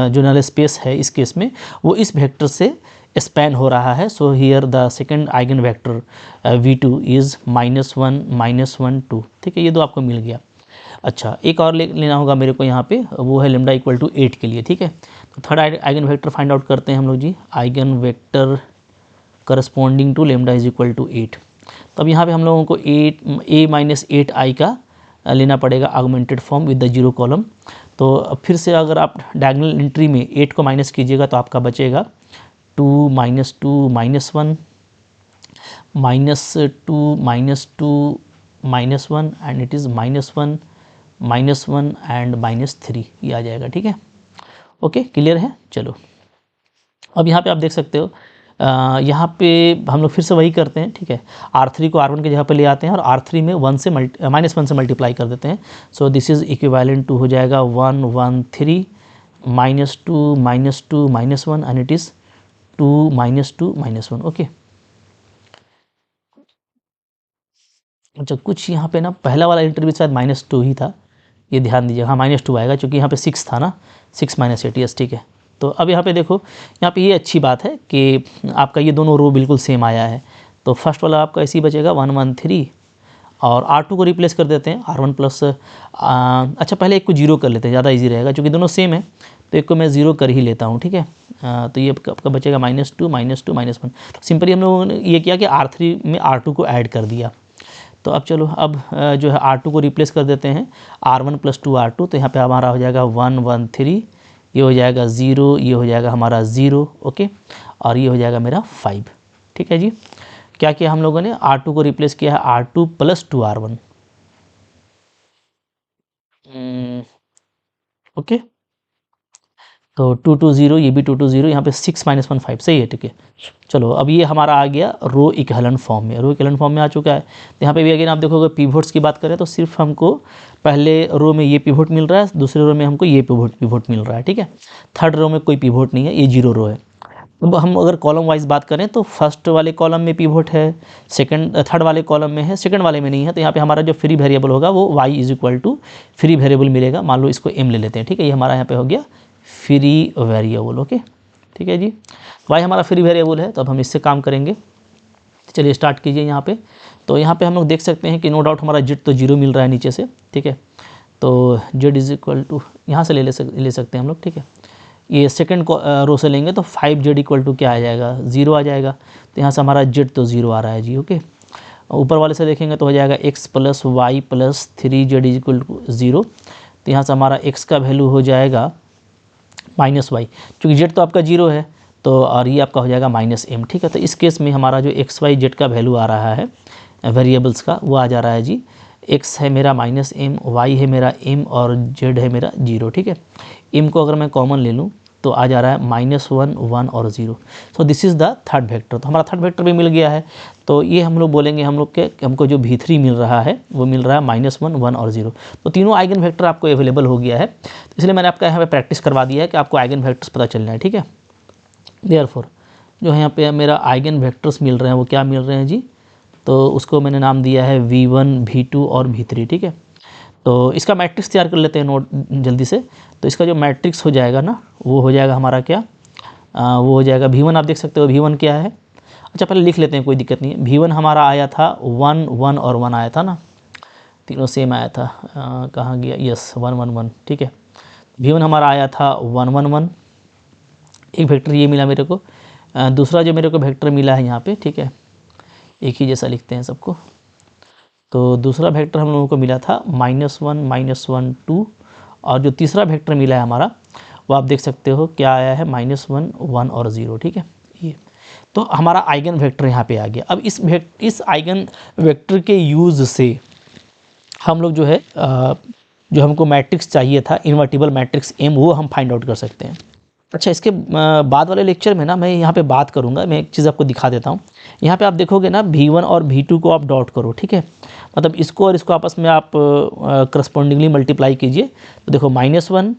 जो नल स्पेस है इस केस में वो इस वेक्टर से स्पैन हो रहा है। So here the second eigen vector v2 is -1 -1 2। ठीक है, ये दो आपको मिल गया। अच्छा, एक और लेना होगा मेरे को यहाँ पे, वो है λ = 8 के लिए। ठीक है, तो third eigen vector find out करते हैं हम लोग जी, आइगन वेक्टर करस्पॉन्डिंग टू λ = 8। तो अब यहाँ पे हम लोगों को a - 8i का लेना पड़ेगा augmented form with the 0 column. तो अब फिर से अगर आप डायगोनल एंट्री में 8 को माइनस कीजिएगा तो आपका बचेगा 2 - 2 - 1 -2 -2 -1 एंड इट इज़ -1 -1 एंड -3, ये आ जाएगा। ठीक है, ओके, क्लियर है। चलो, अब यहाँ पे आप देख सकते हो, यहाँ पे हम लोग फिर से वही करते हैं। ठीक है, R3 को R1 की जगह पे ले आते हैं और R3 में -1 से मल्टीप्लाई कर देते हैं। So this is equivalent to हो जाएगा 1 1 3 -2 -2 -1 एंड इट इज़ 2 -2 -1। ओके, अच्छा, कुछ यहाँ पे ना पहला वाला इंटर भी शायद -2 ही था, ये ध्यान दीजिए। हाँ, -2 आएगा क्योंकि यहाँ पे 6 था ना, 6 - 8। यस, ठीक है। तो अब यहाँ पे देखो, यहाँ पे ये अच्छी बात है कि आपका ये दोनों रो बिल्कुल सेम आया है। तो फर्स्ट वाला आपका ऐसे ही बचेगा 1 1 3 और R2 को रिप्लेस कर देते हैं R1 प्लस। अच्छा, पहले एक को 0 कर लेते हैं, ज़्यादा इजी रहेगा क्योंकि दोनों सेम है, तो एक को मैं 0 कर ही लेता हूँ। ठीक है, तो ये आपका बचेगा -2 -2 -1। तो सिंपली हम लोगों ने ये किया कि R3 में R2 को ऐड कर दिया। तो अब चलो, अब जो है R2 को रिप्लेस कर देते हैं R1 + 2R2। तो यहाँ पे हमारा हो जाएगा 1 1 3, ये हो जाएगा 0, ये हो जाएगा हमारा 0। ओके, और ये हो जाएगा मेरा 5। ठीक है जी, क्या किया हम लोगों ने, R2 को रिप्लेस किया है R2 + 2R1। ओके, तो 2 2 0, ये भी 2 2 0, यहाँ पे 6 - 1 5, सही है। ठीक है, चलो, अब ये हमारा आ गया रो इक्विवेलेंट फॉर्म में, रो इक्विवेलेंट फॉर्म में आ चुका है। तो यहाँ पे भी अगेन आप देखोगे पिवोट्स की बात करें तो सिर्फ हमको पहले रो में ये पिवोट मिल रहा है, दूसरे रो में हमको ये पिवोट मिल रहा है। ठीक है, थर्ड रो में कोई पिवोट नहीं है, ये 0 रो है। अब हम अगर कॉलम वाइज बात करें तो फर्स्ट वाले कॉलम में पिवोट है, थर्ड वाले कॉलम में है, सेकंड वाले में नहीं है। तो यहाँ पे हमारा जो फ्री वेरिएबल होगा वो y = फ्री वेरिएबल मिलेगा। मान लो इसको m ले लेते हैं। ठीक है, ये हमारा यहाँ पे हो गया फ्री वेरिएबल। ओके, ठीक है जी, y हमारा फ्री वेरिएबल है, तो अब हम इससे काम करेंगे। चलिए स्टार्ट कीजिए यहाँ पे। तो यहाँ पे हम लोग देख सकते हैं कि नो डाउट हमारा z तो 0 मिल रहा है नीचे से। ठीक है, तो z = यहाँ से ले सकते हैं हम लोग। ठीक है, ये सेकंड रो से लेंगे तो 5z = क्या आ जाएगा, 0 आ जाएगा। तो यहाँ से हमारा z तो 0 आ रहा है जी। ओके, ऊपर वाले से देखेंगे तो हो जाएगा x + y + 3z = 0। तो यहाँ से हमारा x का वैल्यू हो जाएगा -y, क्योंकि z तो आपका 0 है, तो और ये आपका हो जाएगा -m। ठीक है, तो इस केस में हमारा जो x y z का वैल्यू आ रहा है वेरिएबल्स का, वो आ जा रहा है जी, x है मेरा -m, y है मेरा m और z है मेरा 0। ठीक है, m को अगर मैं कॉमन ले लूँ तो आ जा रहा है -1 1 और 0। सो this is the third vector. तो हमारा थर्ड वेक्टर भी मिल गया है। तो ये हम लोग बोलेंगे हम लोग के हमको जो v3 मिल रहा है वो मिल रहा है -1 1 और 0। तो तीनों आइगन वेक्टर आपको अवेलेबल हो गया है। तो इसलिए मैंने आपका यहाँ पे प्रैक्टिस करवा दिया है कि आपको आइगन वेक्टर्स पता चलना है। ठीक है, देयरफॉर जो है यहाँ पे मेरा आइगन वेक्टर्स मिल रहे हैं वो क्या मिल रहे हैं जी, तो उसको मैंने नाम दिया है v1 v2 और v3। ठीक है, तो इसका मैट्रिक्स तैयार कर लेते हैं नोट जल्दी से। तो इसका जो मैट्रिक्स हो जाएगा ना, वो हो जाएगा हमारा क्या, वो हो जाएगा v1। आप देख सकते हो v1 क्या है। अच्छा पहले लिख लेते हैं, कोई दिक्कत नहीं है। v1 हमारा आया था 1 1 और 1 आया था ना, तीनों सेम आया था। कहाँ गया, यस 1 1 1। ठीक है, v1 हमारा आया था 1 1 1, एक वेक्टर ये मिला मेरे को। दूसरा जो मेरे को वेक्टर मिला है यहाँ पे, ठीक है, एक ही जैसा लिखते हैं सबको। तो दूसरा वेक्टर हम लोगों को मिला था -1 -1 2, और जो तीसरा वेक्टर मिला है हमारा वो आप देख सकते हो क्या आया है, -1 1 और 0। ठीक है, ये तो हमारा आइगन वेक्टर यहाँ पे आ गया। अब इस आइगन वेक्टर के यूज़ से हम लोग जो है जो हमको मैट्रिक्स चाहिए था, इन्वर्टिबल मैट्रिक्स M, वो हम फाइंड आउट कर सकते हैं। अच्छा, इसके बाद वाले लेक्चर में ना मैं यहाँ पे बात करूँगा, मैं एक चीज़ आपको दिखा देता हूँ। यहाँ पे आप देखोगे ना v1 और v2 को आप डॉट करो। ठीक है, मतलब इसको और इसको आपस में आप करस्पॉन्डिंगली मल्टीप्लाई कीजिए। तो देखो -1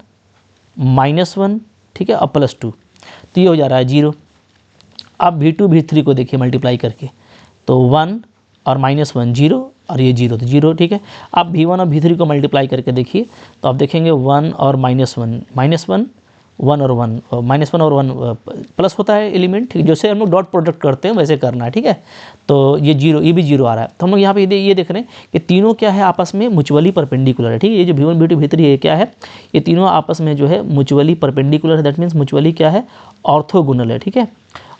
ठीक है, और +2, तो ये हो जा रहा है 0। अब v2 v3 को देखिए मल्टीप्लाई करके, तो 1 और -1 0 और ये 0 तो 0। ठीक है, आप v1 और v3 को मल्टीप्लाई करके देखिए, तो आप देखेंगे 1 और -1 1 और 1 -1 और 1 प्लस होता है एलिमेंट। ठीक है, जैसे हम लोग डॉट प्रोडक्ट करते हैं वैसे करना है। ठीक है, तो ये 0, ये भी 0 आ रहा है। तो हम लोग यहाँ पे ये देख रहे हैं कि तीनों क्या है, आपस में म्यूचुअली परपेंडिकुलर है। ठीक है, ये जो v1 v2 v3 ये क्या है, ये तीनों आपस में जो है म्यूचुअली परपेंडिकुलर है। दैट मीन्स म्यूचुअली क्या है, ऑर्थोगोनल है। ठीक है,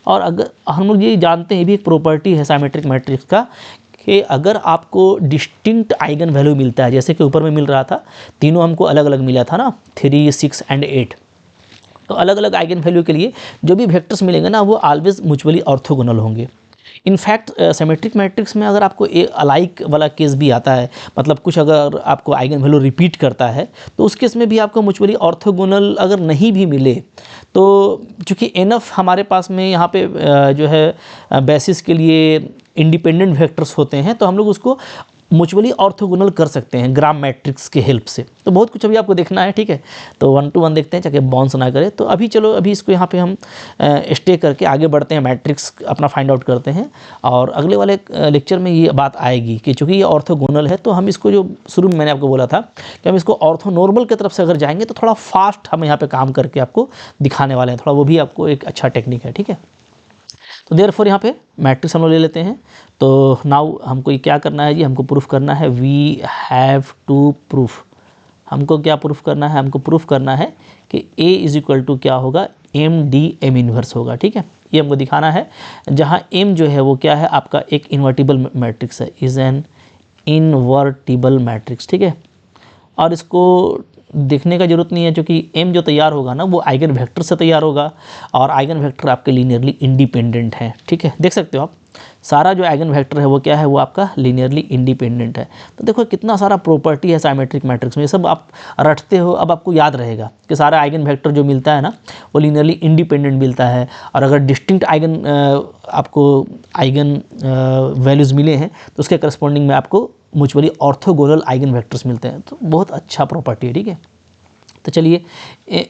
और अगर हम लोग ये जानते हैं, ये भी एक प्रॉपर्टी है साइमेट्रिक मैट्रिक्स का, कि अगर आपको डिस्टिंक्ट आइगन वैल्यू मिलता है, जैसे कि ऊपर में मिल रहा था, तीनों हमको अलग अलग मिला था ना, 3 6 एंड 8, तो अलग अलग आइगन वैल्यू के लिए जो भी वेक्टर्स मिलेंगे ना, वो ऑलवेज म्यूचुअली ऑर्थोगोनल होंगे। इनफैक्ट सिमेट्रिक मैट्रिक्स में अगर आपको एक अलाइक वाला केस भी आता है, मतलब कुछ अगर आपको आइगन वैल्यू रिपीट करता है, तो उस केस में भी आपको म्यूचुअली ऑर्थोगोनल अगर नहीं भी मिले, तो चूँकि एनफ हमारे पास में यहाँ पे जो है बेसिस के लिए इंडिपेंडेंट वेक्टर्स होते हैं, तो हम लोग उसको म्यूचुअली ऑर्थोगोनल कर सकते हैं ग्राम मैट्रिक्स के हेल्प से। तो बहुत कुछ अभी आपको देखना है। ठीक है, तो 1 to 1 देखते हैं, चाहे बाउंस ना करे। तो अभी चलो, अभी इसको यहाँ पे हम स्टे करके आगे बढ़ते हैं, मैट्रिक्स अपना फाइंड आउट करते हैं। और अगले वाले लेक्चर में ये बात आएगी कि चूँकि ये ऑर्थोगोनल है, तो हम इसको, जो शुरू में मैंने आपको बोला था कि हम इसको ऑर्थोनॉर्मल की तरफ से अगर जाएंगे तो थोड़ा फास्ट हम यहाँ पर काम करके आपको दिखाने वाले हैं, थोड़ा वो भी आपको एक अच्छा टेक्निक है। ठीक है, तो देयरफॉर यहाँ पे मैट्रिक्स हम लोग ले लेते हैं। तो नाउ हमको ये क्या करना है जी, हमको प्रूफ करना है, वी हैव टू प्रूफ। हमको क्या प्रूफ करना है, हमको प्रूफ करना है कि A इज इक्वल टू क्या होगा, M इन्वर्स होगा। ठीक है, ये हमको दिखाना है, जहाँ M जो है वो क्या है, आपका एक इन्वर्टिबल मैट्रिक्स है, इज़ एन इन्वर्टिबल मैट्रिक्स। ठीक है, और इसको देखने का जरूरत नहीं है, क्योंकि M जो तैयार होगा ना, वो आइगन वेक्टर से तैयार होगा, और आइगन वेक्टर आपके लीनियरली इंडिपेंडेंट है। ठीक है, देख सकते हो आप, सारा जो आइगन वेक्टर है वो क्या है, वो आपका लीनियरली इंडिपेंडेंट है। तो देखो कितना सारा प्रॉपर्टी है साइमेट्रिक मैट्रिक्स में, ये सब आप रटते हो, अब आपको याद रहेगा कि सारा आइगन वेक्टर जो मिलता है ना, वो लीनियरली इंडिपेंडेंट मिलता है। और अगर डिस्टिंक्ट आइगन आपको आइगन वैल्यूज़ मिले हैं, तो उसके करस्पॉन्डिंग में आपको म्यूचुअली ऑर्थोगोनल आइगन वेक्टर्स मिलते हैं। तो बहुत अच्छा प्रॉपर्टी है। ठीक है, तो चलिए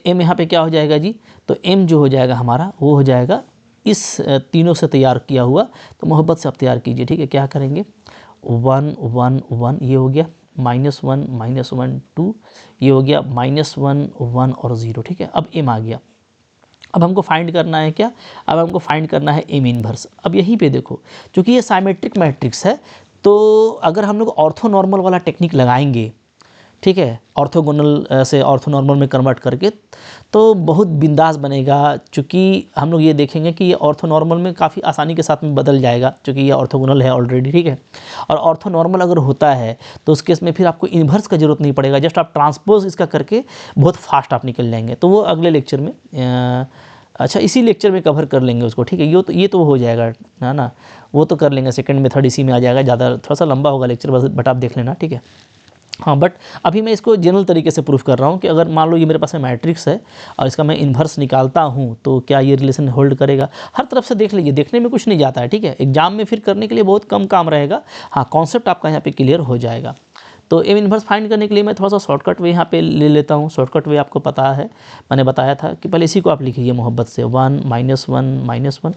M यहाँ पे क्या हो जाएगा जी, तो M जो हो जाएगा हमारा, वो हो जाएगा इस तीनों से तैयार किया हुआ। तो मोहब्बत से आप तैयार कीजिए। ठीक है, क्या करेंगे, 1 1 1 ये हो गया, -1 -1 2 ये हो गया, -1 1 और 0। ठीक है, अब M आ गया। अब हमको फाइंड करना है क्या, अब हमको फाइंड करना है M इन्वर्स। अब यहीं पे देखो, क्योंकि ये साइमेट्रिक मैट्रिक्स है, तो अगर हम लोग ऑर्थोनॉर्मल वाला टेक्निक लगाएंगे, ठीक है, ऑर्थोगोनल से ऑर्थोनॉर्मल में कन्वर्ट करके, तो बहुत बिंदास बनेगा। चूँकि हम लोग ये देखेंगे कि ये ऑर्थोनॉर्मल में काफ़ी आसानी के साथ में बदल जाएगा, चूँकि ये ऑर्थोगोनल है ऑलरेडी, ठीक है। और ऑर्थोनॉर्मल अगर होता है तो उस केस में फिर आपको इन्वर्स का जरूरत नहीं पड़ेगा, जस्ट आप ट्रांसपोज इसका करके बहुत फास्ट आप निकल जाएंगे। तो वो अगले लेक्चर में अच्छा इसी लेक्चर में कवर कर लेंगे उसको, ठीक है। ये तो हो जाएगा, है ना, वो तो कर लेंगे, सेकंड मेथड इसी में आ जाएगा। ज़्यादा थोड़ा सा लंबा होगा लेक्चर, बट आप देख लेना, ठीक है। हाँ, बट अभी मैं इसको जनरल तरीके से प्रूफ कर रहा हूँ कि अगर मान लो ये मेरे पास में मैट्रिक्स है और इसका मैं इन्वर्स निकालता हूँ तो क्या ये रिलेशन होल्ड करेगा। हर तरफ से देख लीजिए, देखने में कुछ नहीं जाता है, ठीक है। एग्जाम में फिर करने के लिए बहुत कम काम रहेगा। हाँ, कॉन्सेप्ट आपका यहाँ पे क्लियर हो जाएगा। तो एम इन्वर्स फाइंड करने के लिए मैं थोड़ा सा शॉर्टकट वे यहाँ पे ले लेता हूँ। शॉर्टकट वे आपको पता है, मैंने बताया था कि पहले इसी को आप लिखिए मोहब्बत से, 1 -1 -1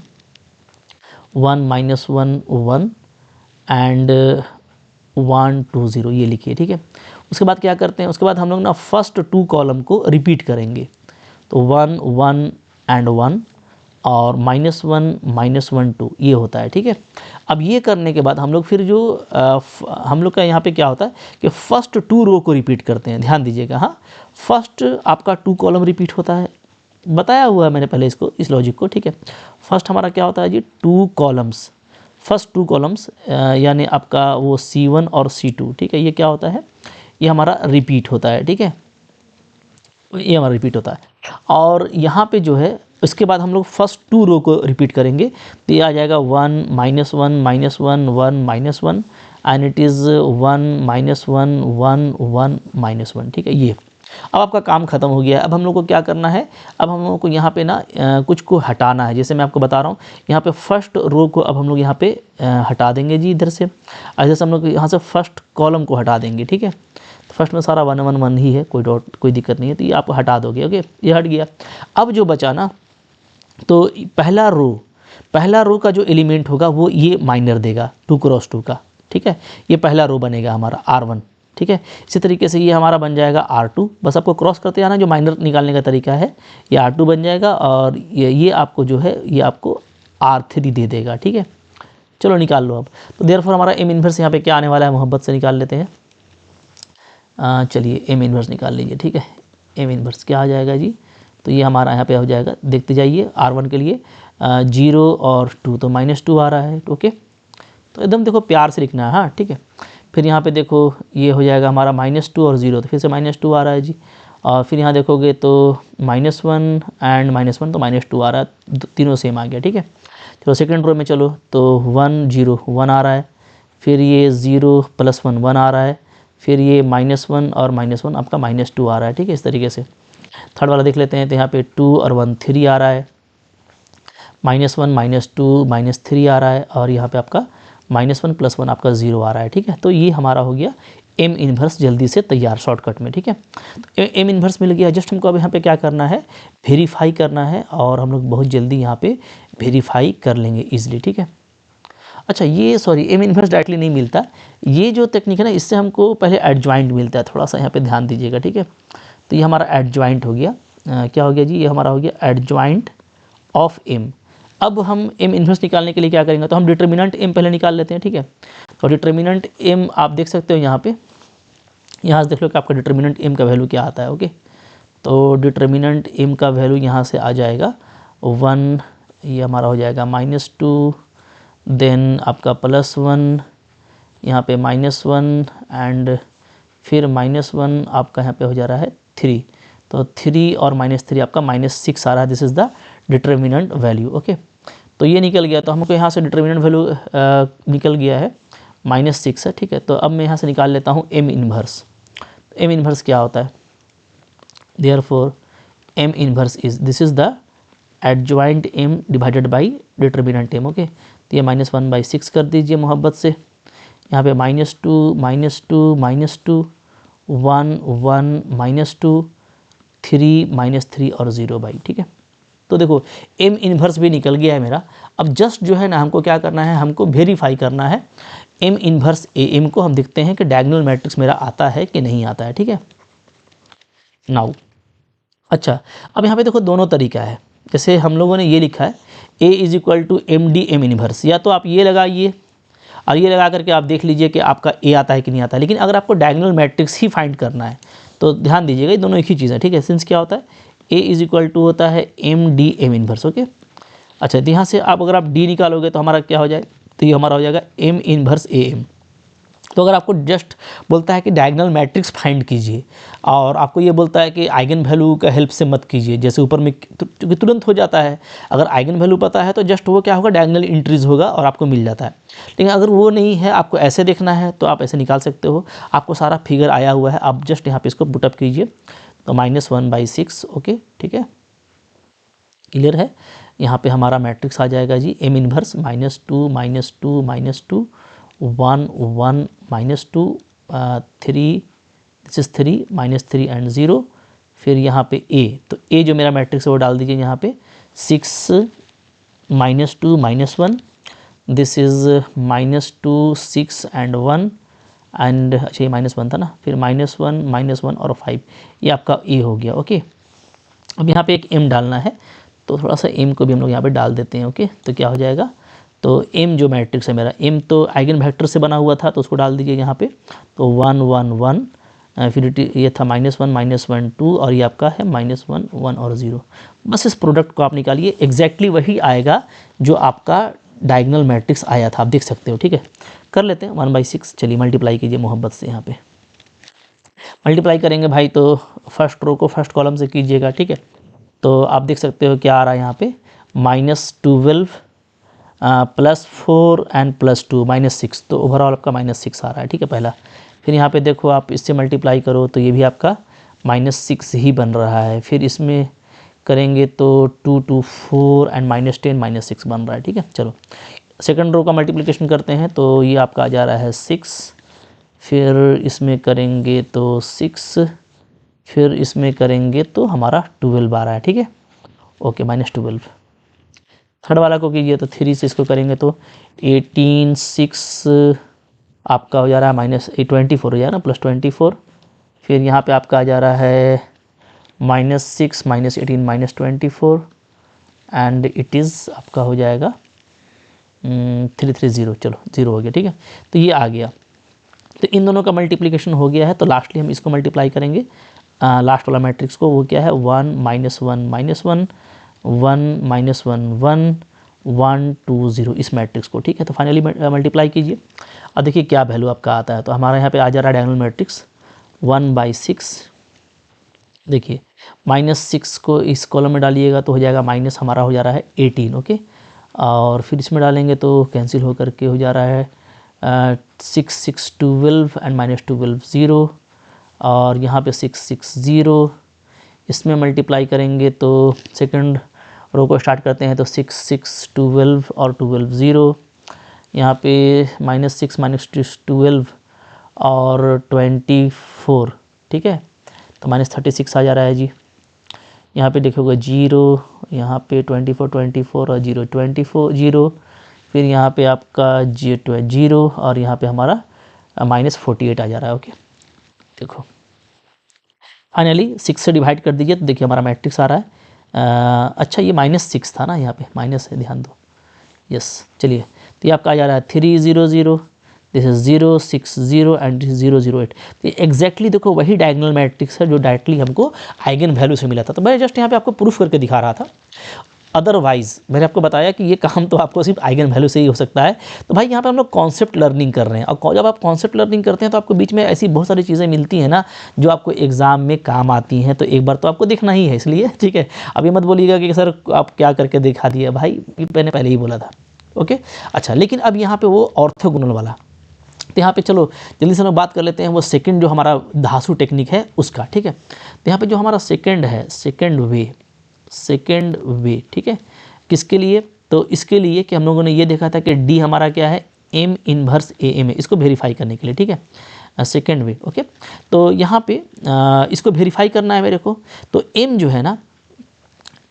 1 -1 1 एंड 1 2 0, ये लिखिए, ठीक है। उसके बाद क्या करते हैं, उसके बाद हम लोग ना फर्स्ट 2 कॉलम को रिपीट करेंगे। तो 1 1 एंड 1 और -1 -1 2, ये होता है, ठीक है। अब ये करने के बाद हम लोग फिर जो हम लोग का यहाँ पे क्या होता है कि फर्स्ट 2 रो को रिपीट करते हैं। ध्यान दीजिएगा, हाँ, फर्स्ट आपका 2 कॉलम रिपीट होता है, बताया हुआ है मैंने पहले इसको, इस लॉजिक को, ठीक है। फर्स्ट हमारा क्या होता है जी, 2 कॉलम्स, फर्स्ट 2 कॉलम्स यानी आपका वो C1 और C2, ठीक है। ये क्या होता है, ये हमारा रिपीट होता है, ठीक है, ये हमारा रिपीट होता है। और यहाँ पे जो है उसके बाद हम लोग फर्स्ट 2 रो को रिपीट करेंगे, तो ये आ जाएगा 1 -1 -1 1 -1 एंड इट इज़ 1 -1 1 1 -1, ठीक है। ये अब आपका काम ख़त्म हो गया। अब हम लोग को क्या करना है, अब हम लोगों को यहाँ पे ना कुछ को हटाना है। जैसे मैं आपको बता रहा हूँ, यहाँ पे फर्स्ट रो को अब हम लोग यहाँ पे हटा देंगे जी इधर से। जैसे हम लोग यहाँ से फर्स्ट कॉलम को हटा देंगे, ठीक है। फर्स्ट में सारा 1 1 1 ही है, कोई दिक्कत नहीं है, तो ये आप हटा दोगे, ओके, ये हट गया। अब जो बचा ना, तो पहला रो का जो एलिमेंट होगा वो ये माइनर देगा 2 क्रॉस 2 का, ठीक है। ये पहला रो बनेगा हमारा R1, ठीक है। इसी तरीके से ये हमारा बन जाएगा R2, बस आपको क्रॉस करते आना, जो माइनर निकालने का तरीका है, ये R2 बन जाएगा और ये आपको जो है ये आपको R3 दे देगा, ठीक है। चलो निकाल लो अब। तो देयरफॉर हमारा एम इन्वर्स यहाँ पे क्या आने वाला है, मोहब्बत से निकाल लेते हैं। चलिए एम इन्वर्स निकाल लीजिए, ठीक है। एम इन्वर्स क्या आ जाएगा जी, तो ये हमारा यहाँ पे हो जाएगा, देखते जाइए। R1 के लिए 0 और 2, तो -2 आ रहा है, ओके। तो एकदम देखो प्यार से लिखना है, हाँ, ठीक है। फिर यहाँ पे देखो ये हो जाएगा हमारा -2 और 0, तो फिर से -2 आ रहा है जी। और फिर यहाँ देखोगे तो -1 एंड -1, तो -2 आ रहा है, तीनों सेम आ गया, ठीक है। चलो सेकंड रो में चलो, तो 1 0 1 आ रहा है, फिर ये 0 + 1 1 आ रहा है, फिर ये -1 और -1 आपका -2 आ रहा है, ठीक है। इस तरीके से थर्ड वाला देख लेते हैं, तो यहाँ पे 2 और 1 3 आ रहा है, -1 -2 -3 आ रहा है, और यहाँ पे आपका -1 + 1 आपका 0 आ रहा है, ठीक है। तो ये हमारा हो गया एम इन्वर्स जल्दी से तैयार शॉर्टकट में, ठीक है। तो एम इन्वर्स मिल गया। जस्ट हमको अब यहाँ पे क्या करना है, वेरीफाई करना है, और हम लोग बहुत जल्दी यहाँ पे वेरीफाई कर लेंगे ईजिली, ठीक है। अच्छा, ये सॉरी एम इन्वर्स डायरेक्टली नहीं मिलता, ये जो टेक्निक है ना, इससे हमको पहले एडजॉइंट मिलता है। थोड़ा सा यहाँ पे ध्यान दीजिएगा, ठीक है। तो ये हमारा एडजॉइंट हो गया, क्या हो गया जी, ये हमारा हो गया एडजॉइंट ऑफ एम। अब हम एम इन्वर्स निकालने के लिए क्या करेंगे, तो हम डिटर्मिनेंट एम पहले निकाल लेते हैं, ठीक है। तो डिटर्मिनेंट एम आप देख सकते हो यहाँ पे, यहाँ से देख लो कि आपका डिटर्मिनेंट एम का वैल्यू क्या आता है, ओके। तो डिटर्मिनेंट एम का वैल्यू यहाँ से आ जाएगा 1, ये हमारा हो जाएगा -2, देन आपका +1, यहाँ पे -1 एंड फिर -1 आपका यहाँ पे हो जा रहा है 3, तो 3 और -3 आपका -6 आ रहा है। This is the determinant value, okay. तो ये निकल गया, तो हमको यहाँ से डिटर्मिनेंट वैल्यू निकल गया है, -6 है, ठीक है। तो अब मैं यहाँ से निकाल लेता हूँ एम इन्वर्स। एम इन्वर्स क्या होता है, therefore M inverse is, this is the adjoint M divided by determinant M, okay. तो ये -1/6 कर दीजिए मोहब्बत से। यहाँ पे -2 -2 -2 1 1 -2 3 -3 और 0/, ठीक है। तो देखो एम इन्वर्स भी निकल गया है मेरा। अब जस्ट जो है ना, हमको क्या करना है, हमको वेरीफाई करना है एम इन्वर्स ए एम को। हम देखते हैं कि डायगोनल मैट्रिक्स मेरा आता है कि नहीं आता है, ठीक है। नाउ अच्छा, अब यहाँ पे देखो दोनों तरीका है। जैसे हम लोगों ने ये लिखा है A = MD एम इन्वर्स, या तो आप ये लगाइए, और ये लगा करके आप देख लीजिए कि आपका ए आता है कि नहीं आता है। लेकिन अगर आपको डायगोनल मैट्रिक्स ही फाइंड करना है तो ध्यान दीजिएगा, ये दोनों एक ही चीज़ है, ठीक है। सिंस क्या होता है, ए इज इक्वल टू होता है M D M inverse, okay. अच्छा, तो यहाँ से आप अगर आप डी निकालोगे तो हमारा क्या हो जाए, तो ये हमारा हो जाएगा एम इनवर्स ए एम। तो अगर आपको जस्ट बोलता है कि डायगोनल मैट्रिक्स फाइंड कीजिए और आपको ये बोलता है कि आइगन वैल्यू का हेल्प से मत कीजिए, जैसे ऊपर में क्योंकि तुरंत हो जाता है, अगर आइगन वैल्यू पता है तो जस्ट वो क्या होगा, डायगोनल इंट्रीज होगा और आपको मिल जाता है। लेकिन अगर वो नहीं है, आपको ऐसे देखना है तो आप ऐसे निकाल सकते हो, आपको सारा फिगर आया हुआ है, आप जस्ट यहाँ पे इसको पुटअप कीजिए तो -1/6, ओके, ठीक है, क्लियर है। यहाँ पे हमारा मैट्रिक्स आ जाएगा जी M inverse -2 -2 -2 1 1 -2 3, this is 3 -3 and 0। फिर यहाँ पे ए, तो ए जो मेरा मैट्रिक्स है वो डाल दीजिए यहाँ पे 6 -2 -1, दिस इज -2 6 एंड 1 एंड, अच्छा ये -1 था ना, फिर -1 और 5, ये आपका ए हो गया, ओके। अब यहाँ पे एक m डालना है तो थोड़ा सा m को भी हम लोग यहाँ पे डाल देते हैं, ओके। तो क्या हो जाएगा, तो m जो मैट्रिक्स है मेरा, m तो आइगन वेक्टर से बना हुआ था तो उसको डाल दीजिए यहाँ पे, तो 1 1 1, फिर ये था -1 -1 2 और ये आपका है -1 1 और 0। बस इस प्रोडक्ट को आप निकालिए, एग्जैक्टली वही आएगा जो आपका डायगोनल मैट्रिक्स आया था, आप देख सकते हो, ठीक है। कर लेते हैं 1/6, चलिए मल्टीप्लाई कीजिए मोहब्बत से, यहाँ पे मल्टीप्लाई करेंगे भाई तो फर्स्ट रो को फर्स्ट कॉलम से कीजिएगा, ठीक है। तो आप देख सकते हो क्या आ रहा है यहाँ पे, -12 +4 एंड +2 -6, तो ओवरऑल आपका -6 आ रहा है, ठीक है पहला। फिर यहाँ पे देखो आप इससे मल्टीप्लाई करो तो ये भी आपका -6 ही बन रहा है। फिर इसमें करेंगे तो 2 2 4 एंड -10 -6 बन रहा है, ठीक है। चलो सेकंड रो का मल्टीप्लिकेशन करते हैं तो ये आपका आ जा रहा है 6, फिर इसमें करेंगे तो 6, फिर इसमें करेंगे तो हमारा 12 आ रहा है, ठीक है, ओके, -12। थर्ड वाला को कीजिए तो 3 से इसको करेंगे तो 18 6 आपका हो जा रहा है -24 हो जाएगा ना, +24। फिर यहाँ पे आपका आ जा रहा है -6 -18 -24 एंड इट इज़ आपका हो जाएगा 330, चलो 0 हो गया, ठीक है। तो ये आ गया, तो इन दोनों का मल्टीप्लिकेशन हो गया है। तो लास्टली हम इसको मल्टीप्लाई करेंगे, लास्ट वाला मैट्रिक्स को, वो क्या है 1 -1 -1 1 -1 1 1 2 0, इस मैट्रिक्स को, ठीक है। तो फाइनली मल्टीप्लाई कीजिए और देखिए क्या वैल्यू आपका आता है। तो हमारा यहाँ पे आ जा रहा है डायगोनल मैट्रिक्स 1/6, देखिए -6 को इस कॉलम में डालिएगा तो हो जाएगा माइनस, हमारा हो जा रहा है 18, ओके। और फिर इसमें डालेंगे तो कैंसिल हो करके हो जा रहा है 6 6 12 एंड -12 0, और यहाँ पे 6 6 0। इसमें मल्टीप्लाई करेंगे तो सेकंड रो को स्टार्ट करते हैं तो 6 6 12 और 12 0, यहाँ पे -6 -12 और 24, ठीक है। तो -36 आ जा रहा है जी। यहाँ पे देखोगे 0, यहाँ पे 24 24 और 0 24 0, फिर यहाँ पे आपका 0 और यहाँ पे हमारा -48 आ जा रहा है, ओके। देखो फाइनली 6 से डिवाइड कर दीजिए तो देखिए हमारा मैट्रिक्स आ रहा है। अच्छा ये -6 था ना, यहाँ पे माइनस है, ध्यान दो, यस। चलिए तो ये आपका आ जा रहा है 3 0 0, दिस इज 0 6 0 एंड 0 0 8। तो एग्जैक्टली देखो वही डायगोनल मैट्रिक्स है जो डायरेक्टली हमको आइगन वैल्यू से मिला था। तो मैं जस्ट यहाँ पे आपको प्रूफ करके दिखा रहा था, अदरवाइज मैंने आपको बताया कि ये काम तो आपको सिर्फ आइगन वैल्यू से ही हो सकता है। तो भाई यहाँ पे हम लोग कॉन्सेप्ट लर्निंग कर रहे हैं, और जब आप कॉन्सेप्ट लर्निंग करते हैं तो आपको बीच में ऐसी बहुत सारी चीज़ें मिलती हैं ना जो आपको एग्जाम में काम आती हैं, तो एक बार तो आपको देखना ही है, इसलिए ठीक है। अब ये मत बोलिएगा कि सर आप क्या करके दिखा दिए, भाई मैंने पहले ही बोला था, ओके। अच्छा लेकिन अब यहाँ पे वो ऑर्थोगोनल वाला, तो यहाँ पे चलो जल्दी से हम बात कर लेते हैं वो सेकंड जो हमारा धासु टेक्निक है उसका, ठीक है। तो यहाँ पे जो हमारा सेकंड है, सेकंड वे, ठीक है, किसके लिए, तो इसके लिए कि हम लोगों ने ये देखा था कि डी हमारा क्या है, एम इनवर्स ए एम है, इसको वेरीफाई करने के लिए, ठीक है, सेकंड वे, ओके। तो यहाँ पे इसको वेरीफाई करना है मेरे को, तो एम जो है ना,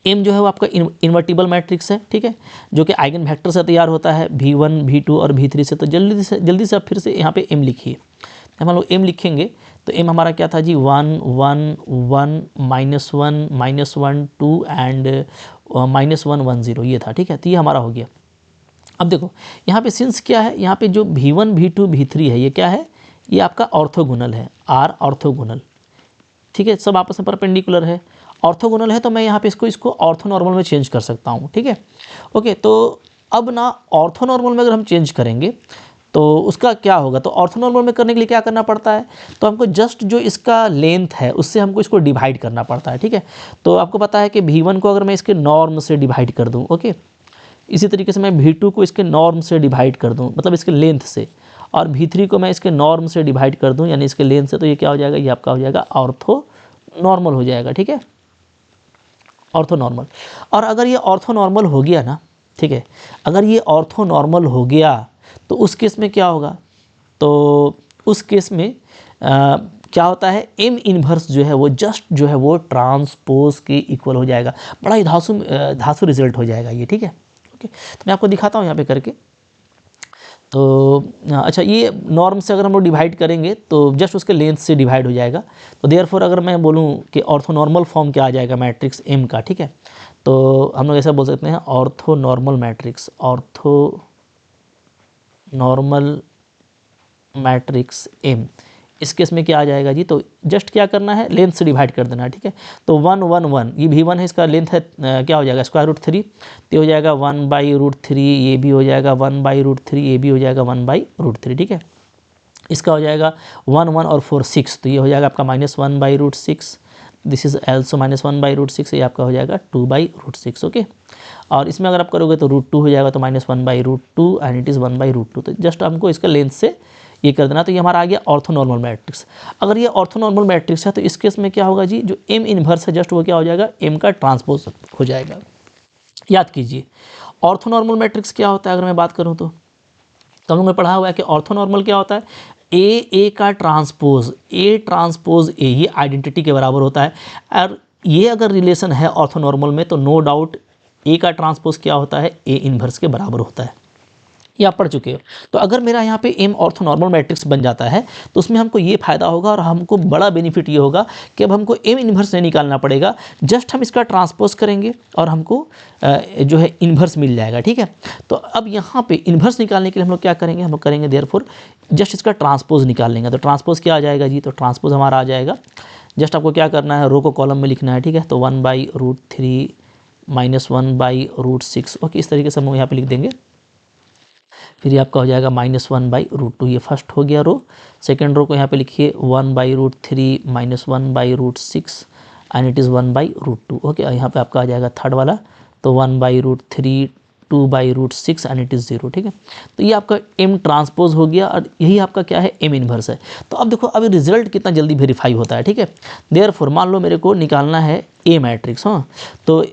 एम जो है वो आपका इन्वर्टिबल मैट्रिक्स है, ठीक है, जो कि आइगन वेक्टर से तैयार होता है V1 V2 और V3 से। तो जल्दी से आप फिर से यहाँ पे एम लिखिए। हम लोग एम लिखेंगे तो एम हमारा क्या था जी 1 1 1 -1 -1 2 एंड -1 1 0, ये था, ठीक है। तो ये हमारा हो गया। अब देखो यहाँ पे सिंस क्या है, यहाँ पे जो V1 V2 V3 है ये क्या है, ये आपका ऑर्थोगोनल है, R ऑर्थोगोनल, ठीक है, सब आपस में परपेंडिकुलर है, ऑर्थोगोनल है, तो मैं यहाँ पे इसको ऑर्थोनॉर्मल में चेंज कर सकता हूँ, ठीक है। ओके, तो अब ना ऑर्थोनॉर्मल में अगर हम चेंज करेंगे तो उसका क्या होगा, तो ऑर्थोनॉर्मल में करने के लिए क्या करना पड़ता है, तो हमको जस्ट जो इसका लेंथ है उससे हमको इसको डिवाइड करना पड़ता है, ठीक है। तो आपको पता है कि V1 को अगर मैं इसके नॉर्म से डिवाइड कर दूँ, ओके, इसी तरीके से मैं V2 को इसके नॉर्म से डिवाइड कर दूँ, मतलब इसके लेंथ से, और V3 को मैं इसके नॉर्म से डिवाइड कर दूँ यानी इसके लेंथ से, तो ये क्या हो जाएगा, ये आपका हो जाएगा ऑर्थो नॉर्मल हो जाएगा, ठीक है, ऑर्थो नॉर्मल। और अगर ये ऑर्थो नॉर्मल हो गया ना, ठीक है, अगर ये ऑर्थो नॉर्मल हो गया तो उस केस में क्या होगा, तो उस केस में क्या होता है, M इन्वर्स जो है वो जस्ट जो है वो ट्रांसपोज के इक्वल हो जाएगा, बड़ा ही धांसू रिजल्ट हो जाएगा ये, ठीक है। ओके, तो मैं आपको दिखाता हूँ यहाँ पे करके। तो अच्छा, ये नॉर्म से अगर हम लोग डिवाइड करेंगे तो जस्ट उसके लेंथ से डिवाइड हो जाएगा, तो देयरफॉर अगर मैं बोलूँ कि ऑर्थोनॉर्मल फॉर्म क्या आ जाएगा मैट्रिक्स M का, ठीक है, तो हम लोग ऐसा बोल सकते हैं orthonormal matrix, orthonormal matrix M। इस केस में क्या आ जाएगा जी, तो जस्ट क्या करना है, लेंथ से डिवाइड कर देना है, ठीक है। तो 1 1 1 ये V1 है, इसका लेंथ है क्या हो जाएगा, √3, तो हो जाएगा 1/√3, ये भी हो जाएगा 1/√3, ये भी हो जाएगा 1/√3, ठीक है। इसका हो जाएगा 1 1 और 4 6, तो ये हो जाएगा आपका -1/√6, दिस इज एल्सो -1/√6, ये आपका हो जाएगा 2/√6, ओके। और इसमें अगर आप करोगे तो √2 हो जाएगा, तो -1/√2 एंड इट इज़ 1/√2, तो जस्ट हमको इसका लेंथ से ये कर देना, तो ये हमारा आ गया ऑर्थोनॉर्मल मैट्रिक्स। अगर ये ऑर्थोनॉर्मल मैट्रिक्स है तो इस केस में क्या होगा जी, जो M इन्वर्स है जस्ट वो क्या हो जाएगा, M का ट्रांसपोज हो जाएगा। याद कीजिए ऑर्थोनॉर्मल मैट्रिक्स क्या होता है, अगर मैं बात करूँ तो हम लोगों ने पढ़ा हुआ है कि ऑर्थोनॉर्मल क्या होता है, A का ट्रांसपोज A ये आइडेंटिटी के बराबर होता है। और ये अगर रिलेशन है ऑर्थोनॉर्मल में तो नो डाउट A का ट्रांसपोज क्या होता है, A इन्वर्स के बराबर होता है, ये आप पढ़ चुके हो। तो अगर मेरा यहाँ पे M ऑर्थोनॉर्मल मैट्रिक्स बन जाता है तो उसमें हमको ये फ़ायदा होगा और हमको बड़ा बेनिफिट ये होगा कि अब हमको M इन्वर्स नहीं निकालना पड़ेगा, जस्ट हम इसका ट्रांसपोज करेंगे और हमको जो है इन्वर्स मिल जाएगा, ठीक है। तो अब यहाँ पे इन्वर्स निकालने के लिए हम लोग क्या करेंगे, हम लोग करेंगे देयरफॉर जस्ट इसका ट्रांसपोज निकाल लेंगे। तो ट्रांसपोज क्या आ जाएगा जी, तो ट्रांसपोज हमारा आ जाएगा, जस्ट आपको क्या करना है, रो को कॉलम में लिखना है, ठीक है। तो 1/√3 -1/√6, ओके, इस तरीके से हम लोग यहाँ पे लिख देंगे। फिर ये आपका हो जाएगा -1/√2, ये फर्स्ट हो गया रो। सेकेंड रो को यहाँ पे लिखिए 1/√3 -1/√6 एंड इट इज़ 1/√2, ओके। यहाँ पे आपका आ जाएगा थर्ड वाला, तो 1/√3 2/√6 एंड इट इज़ 0, ठीक है। तो ये आपका M ट्रांसपोज हो गया और यही आपका क्या है, M इन्वर्स है। तो अब देखो अब रिजल्ट कितना जल्दी वेरीफाई होता है, ठीक है। देयरफॉर मान लो मेरे को निकालना है A मैट्रिक्स, हाँ, तो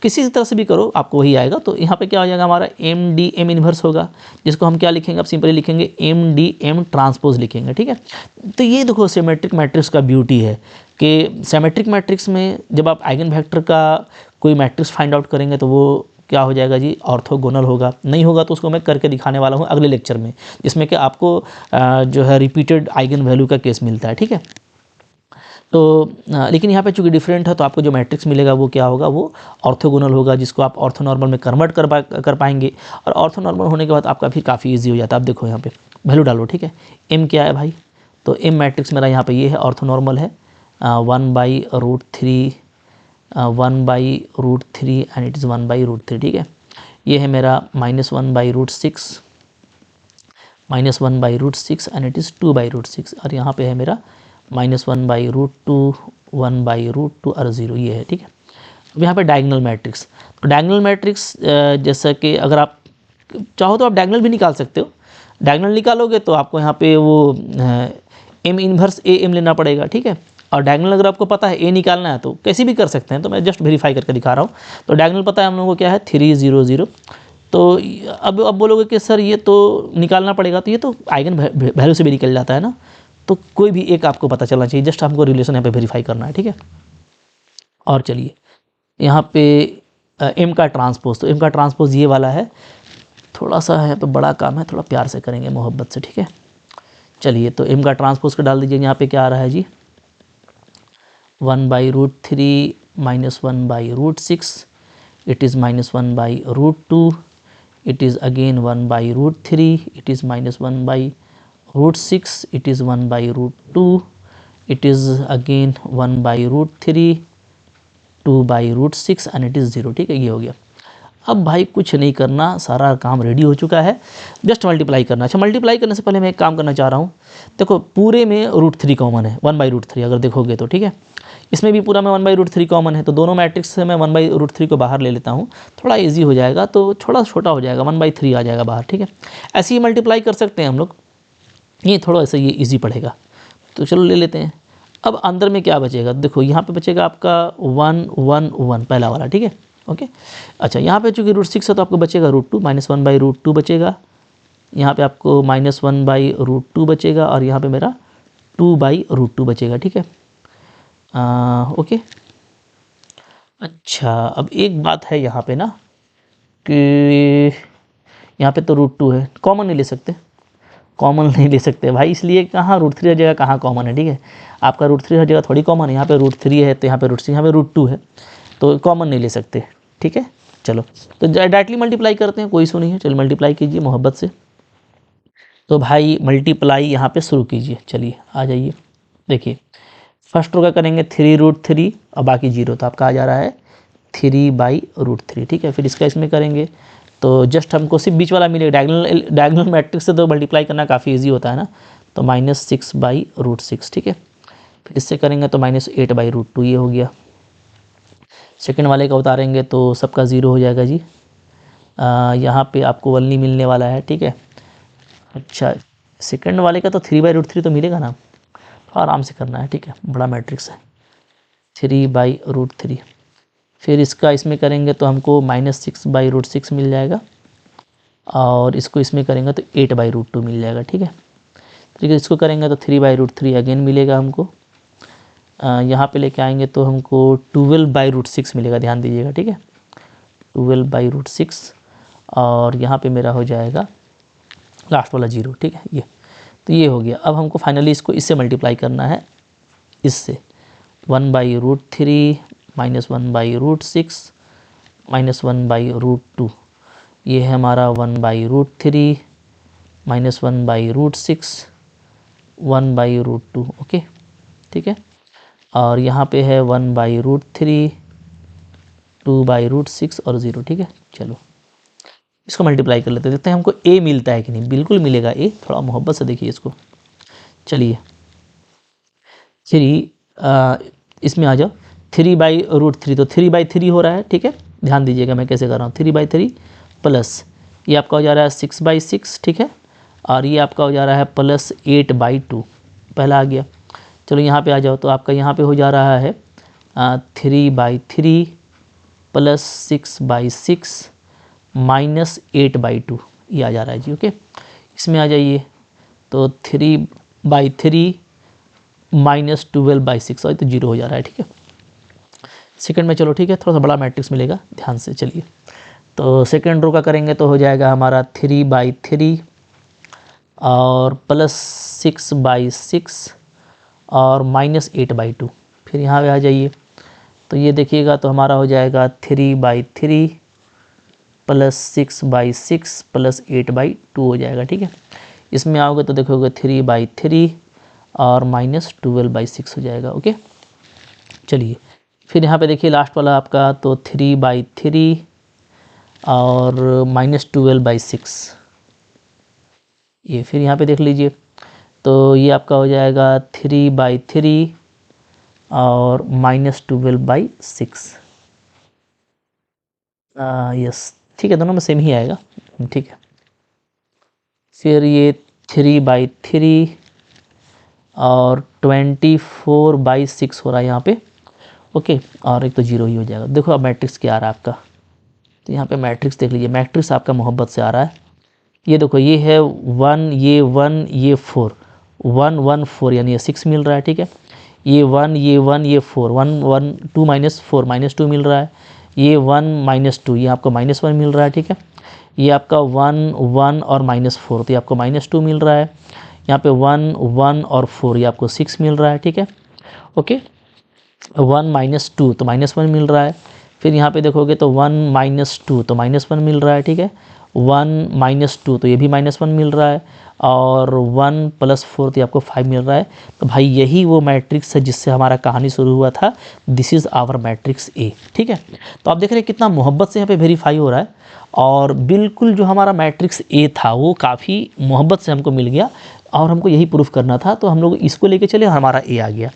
किसी तरह से भी करो आपको वही आएगा। तो यहाँ पे क्या हो जाएगा हमारा M इन्वर्स होगा, जिसको हम क्या लिखेंगे, अब सिंपली लिखेंगे M ट्रांसपोज लिखेंगे, ठीक है। तो ये देखो सिमेट्रिक मैट्रिक्स का ब्यूटी है कि सिमेट्रिक मैट्रिक्स में जब आप आइगन वेक्टर का कोई मैट्रिक्स फाइंड आउट करेंगे तो वो क्या हो जाएगा जी, ऑर्थोगोनल होगा। नहीं होगा तो उसको मैं करके दिखाने वाला हूँ अगले लेक्चर में, जिसमें कि आपको जो है रिपीटेड आइगन वैल्यू का केस मिलता है, ठीक है। तो लेकिन यहाँ पे चूंकि डिफरेंट है तो आपको जो मैट्रिक्स मिलेगा वो क्या होगा, वो ऑर्थोगोनल होगा, जिसको आप ऑर्थोनॉर्मल में कन्वर्ट कर पाएंगे। और ऑर्थोनॉर्मल होने के बाद आपका फिर काफ़ी ईजी हो जाता है। आप देखो यहाँ पे वैल्यू डालो, ठीक है। M क्या है भाई, तो M मैट्रिक्स मेरा यहाँ पे ये है, ऑर्थोनॉर्मल है, 1/√3 एंड इट इज़ 1/√3, ठीक है। ये है मेरा -1/√6 एंड इट इज़ 2/√6, और यहाँ पे है मेरा -1/√2 1/√2 और 0, ये है, ठीक है। अब यहाँ पे डायगोनल मैट्रिक्स, तो डायगोनल मैट्रिक्स जैसा कि अगर आप चाहो तो आप डायगोनल भी निकाल सकते हो। डायगोनल निकालोगे तो आपको यहाँ पे वो M इन्वर्स AM लेना पड़ेगा, ठीक है। और डायगोनल अगर आपको पता है A निकालना है तो कैसे भी कर सकते हैं, तो मैं जस्ट वेरीफाई करके दिखा रहा हूँ। तो डायगोनल पता है हम लोगों को क्या है, 3 0 0। तो अब बोलोगे कि सर ये तो निकालना पड़ेगा, तो ये तो आइगन वैल्यू से भी निकल जाता है ना, तो कोई भी एक आपको पता चलना चाहिए, जस्ट हमको रिलेशन यहाँ पे वेरीफाई करना है, ठीक है। और चलिए यहाँ पे M का ट्रांसपोज, तो M का ट्रांसपोज ये वाला है, थोड़ा सा है तो बड़ा काम है, थोड़ा प्यार से करेंगे मोहब्बत से, ठीक है। चलिए तो M का ट्रांसपोज को डाल दीजिए, यहाँ पे क्या आ रहा है जी, 1/√3 -1/√6 it is -1/√2 it is again 1 by root 3, it is minus 1 by root 6, it is 1 by root 2, it is again 1 by root 3, 2 by root 6 and it is 0। ठीक है, ये हो गया। अब भाई कुछ नहीं करना, सारा काम रेडी हो चुका है, जस्ट मल्टीप्लाई करना। अच्छा, मल्टीप्लाई करने से पहले मैं एक काम करना चाह रहा हूँ। देखो पूरे में रूट 3 कॉमन है, 1 बाई रूट 3 अगर देखोगे तो, ठीक है। इसमें भी पूरा में 1 बाई रूट 3 कॉमन है, तो दोनों मैट्रिक्स से मैं 1 बाई रूट 3 को बाहर ले लेता हूँ, थोड़ा ईजी हो जाएगा, तो थोड़ा छोटा हो जाएगा, 1 बाई 3 आ जाएगा बाहर, ठीक है। ऐसे ही मल्टीप्लाई कर सकते हैं हम लोग, ये थोड़ा सा ये ईजी पड़ेगा, तो चलो ले लेते हैं। अब अंदर में क्या बचेगा, देखो यहाँ पे बचेगा आपका 1 1 1 पहला वाला, ठीक है, ओके। अच्छा, यहाँ पे चूँकि रूट 6 है तो आपको बचेगा रूट 2, माइनस 1 बाई रूट 2 बचेगा, यहाँ पे आपको माइनस 1 बाई रूट 2 बचेगा, और यहाँ पे मेरा 2 बाई रूट 2 बचेगा, ठीक है। ओके। अच्छा, अब एक बात है यहाँ पे ना कि यहाँ पे तो रूट 2 है, कॉमन नहीं ले सकते, कॉमन नहीं ले सकते भाई, इसलिए कहाँ रूट 3 हर जगह कहाँ कॉमन है, ठीक है। आपका रूट 3 हर जगह थोड़ी कॉमन है, यहाँ पे रूट 3 है तो यहाँ पे रूट 3, यहाँ पे रूट 2 है, तो कॉमन नहीं ले सकते, ठीक है। चलो तो डायरेक्टली मल्टीप्लाई करते हैं, कोई इशू नहीं है, चलो मल्टीप्लाई कीजिए मोहब्बत से। तो भाई मल्टीप्लाई यहाँ पे शुरू कीजिए, चलिए आ जाइए। देखिए फर्स्ट रो का करेंगे 3 रूट 3 और बाकी 0, तो आपका आ जा रहा है 3 बाई रूट 3, ठीक है। फिर इसका इसमें करेंगे तो जस्ट हमको सिर्फ बीच वाला मिलेगा, डायगोनल मैट्रिक्स से तो मल्टीप्लाई करना काफ़ी ईजी होता है ना, तो माइनस 6 बाई रूट 6, ठीक है। फिर इससे करेंगे तो माइनस 8 बाई रूट 2, ये हो गया। सेकेंड वाले का उतारेंगे तो सबका 0 हो जाएगा जी, यहाँ पे आपको 1 नहीं मिलने वाला है, ठीक है। अच्छा, सेकेंड वाले का तो 3 बाई रूट 3 तो मिलेगा ना, आराम से करना है, ठीक है, बड़ा मैट्रिक्स है, 3 बाई रूट 3। फिर इसका इसमें करेंगे तो हमको माइनस 6 बाई रूट 6 मिल जाएगा, और इसको इसमें करेंगे तो 8 बाई रूट 2 मिल जाएगा, ठीक है। ठीक है, इसको करेंगे तो 3 बाई रूट 3 अगेन मिलेगा हमको, यहाँ पे लेके आएंगे तो हमको 12 बाई रूट 6 मिलेगा, ध्यान दीजिएगा, ठीक है, 12 बाई रूट 6, और यहाँ पे मेरा हो जाएगा लास्ट वाला 0, ठीक है। ये तो ये हो गया। अब हमको फाइनली इसको इससे मल्टीप्लाई करना है, इससे 1 by root 3 minus 1 by root 6 minus 1 by root 2, ये है हमारा 1 by root 3 minus 1 by root 6 1 by root 2, okay, ठीक है। और यहाँ पे है 1 बाई रूट 3 2 बाई रूट 6 और 0, ठीक है। चलो इसको मल्टीप्लाई कर लेते हैं, देखते हैं हमको a मिलता है कि नहीं। बिल्कुल मिलेगा a, थोड़ा मोहब्बत से देखिए इसको। चलिए 3 इसमें आ जाओ, 3 बाई रूट 3, तो 3 बाई 3 हो रहा है, ठीक है। ध्यान दीजिएगा मैं कैसे कर रहा हूँ, 3 बाई 3 प्लस ये आपका हो जा रहा है 6 बाई 6, ठीक है, और ये आपका हो जा रहा है प्लस 8 बाई 2, पहला आ गया। चलो यहाँ पे आ जाओ, तो आपका यहाँ पे हो जा रहा है 3 by 3 plus 6 by 6 minus 8 by 2, ये आ जा रहा है जी, ओके। इसमें आ जाइए तो 3 बाई 3 माइनस 12 बाई 6, और तो 0 हो जा रहा है, ठीक है। सेकंड में चलो ठीक है, थोड़ा सा बड़ा मैट्रिक्स मिलेगा, ध्यान से चलिए। तो सेकंड रो का करेंगे तो हो जाएगा हमारा 3 बाई 3 और प्लस 6 बाई 6 और माइनस 8 बाई 2। फिर यहाँ पे आ जाइए तो ये देखिएगा तो हमारा हो जाएगा 3 by 3 plus 6 by 6 plus 8 by 2 हो जाएगा, ठीक है। इसमें आओगे तो देखोगे 3 बाई 3 और माइनस 12 बाई 6 हो जाएगा, ओके। चलिए फिर यहाँ पे देखिए लास्ट वाला आपका तो 3 बाई 3 और माइनस 12 बाई 6, ये फिर यहाँ पे देख लीजिए तो ये आपका हो जाएगा 3 बाई 3 और माइनस 12 बाई 6। यस, ठीक है, दोनों में सेम ही आएगा, ठीक है। फिर ये 3 बाई 3 और 24 बाई 6 हो रहा है यहाँ पे, ओके, और एक तो 0 ही हो जाएगा। देखो अब मैट्रिक्स क्या आ रहा है आपका, तो यहाँ पे मैट्रिक्स देख लीजिए, मैट्रिक्स आपका मोहब्बत से आ रहा है। ये देखो ये है 1 ये 1 ये 4 1 1 4, यानी ये 6 मिल रहा है, ठीक है। ये 1 ये 1 ये 4 1 1 2 माइनस 4 माइनस 2 मिल रहा है। ये 1 माइनस 2, ये आपको माइनस 1 मिल रहा है, ठीक है। ये आपका 1 1 और माइनस 4, तो ये आपको माइनस 2 मिल रहा है। यहाँ पे 1 1 और 4, ये आपको 6 मिल रहा है, ठीक है, ओके। 1 माइनस 2 तो माइनस 1 मिल रहा है। फिर यहाँ पे देखोगे तो 1 माइनस 2 तो माइनस 1 मिल रहा है, ठीक है। 1 - 2 तो ये भी -1 मिल रहा है, और 1 + 4 तो आपको 5 मिल रहा है। तो भाई यही वो मैट्रिक्स है जिससे हमारा कहानी शुरू हुआ था। This is our matrix A, ठीक है। तो आप देख रहे हैं कितना मोहब्बत से यहाँ पे वेरीफाई हो रहा है, और बिल्कुल जो हमारा मैट्रिक्स ए था वो काफ़ी मोहब्बत से हमको मिल गया, और हमको यही प्रूफ करना था, तो हम लोग इसको लेके चले, हमारा ए आ गया।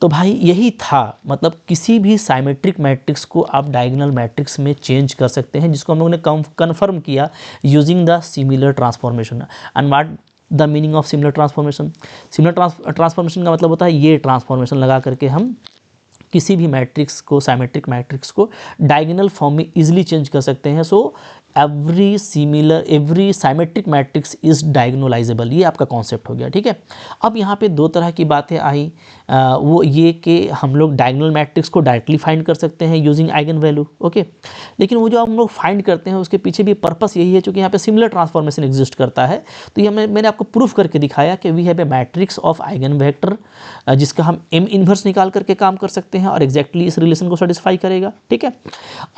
तो भाई यही था, मतलब किसी भी साइमेट्रिक मैट्रिक्स को आप डायगोनल मैट्रिक्स में चेंज कर सकते हैं, जिसको हम लोगों ने कन्फर्म किया using the similar transformation. And what the meaning of similar transformation? Similar transformation का मतलब होता है ये ट्रांसफॉर्मेशन लगा करके हम किसी भी मैट्रिक्स को, साइमेट्रिक मैट्रिक्स को डायगोनल फॉर्म में इजीली चेंज कर सकते हैं। So every symmetric matrix is diagonalisable, ये आपका कॉन्सेप्ट हो गया, ठीक है। अब यहाँ पे दो तरह की बातें आई, वो ये कि हम लोग डायगोनल मैट्रिक्स को डायरेक्टली फाइंड कर सकते हैं यूजिंग आइगन वैल्यू, ओके। लेकिन वो जो हम लोग फाइंड करते हैं उसके पीछे भी पर्पस यही है, चूँकि यहाँ पे सिमिलर ट्रांसफॉर्मेशन एग्जिस्ट करता है। तो ये मैंने आपको प्रूफ करके दिखाया कि we have a matrix of eigen vector, जिसका हम M इन्वर्स निकाल करके काम कर सकते हैं, और एग्जैक्टली इस रिलेशन को सेटिस्फाई करेगा, ठीक है।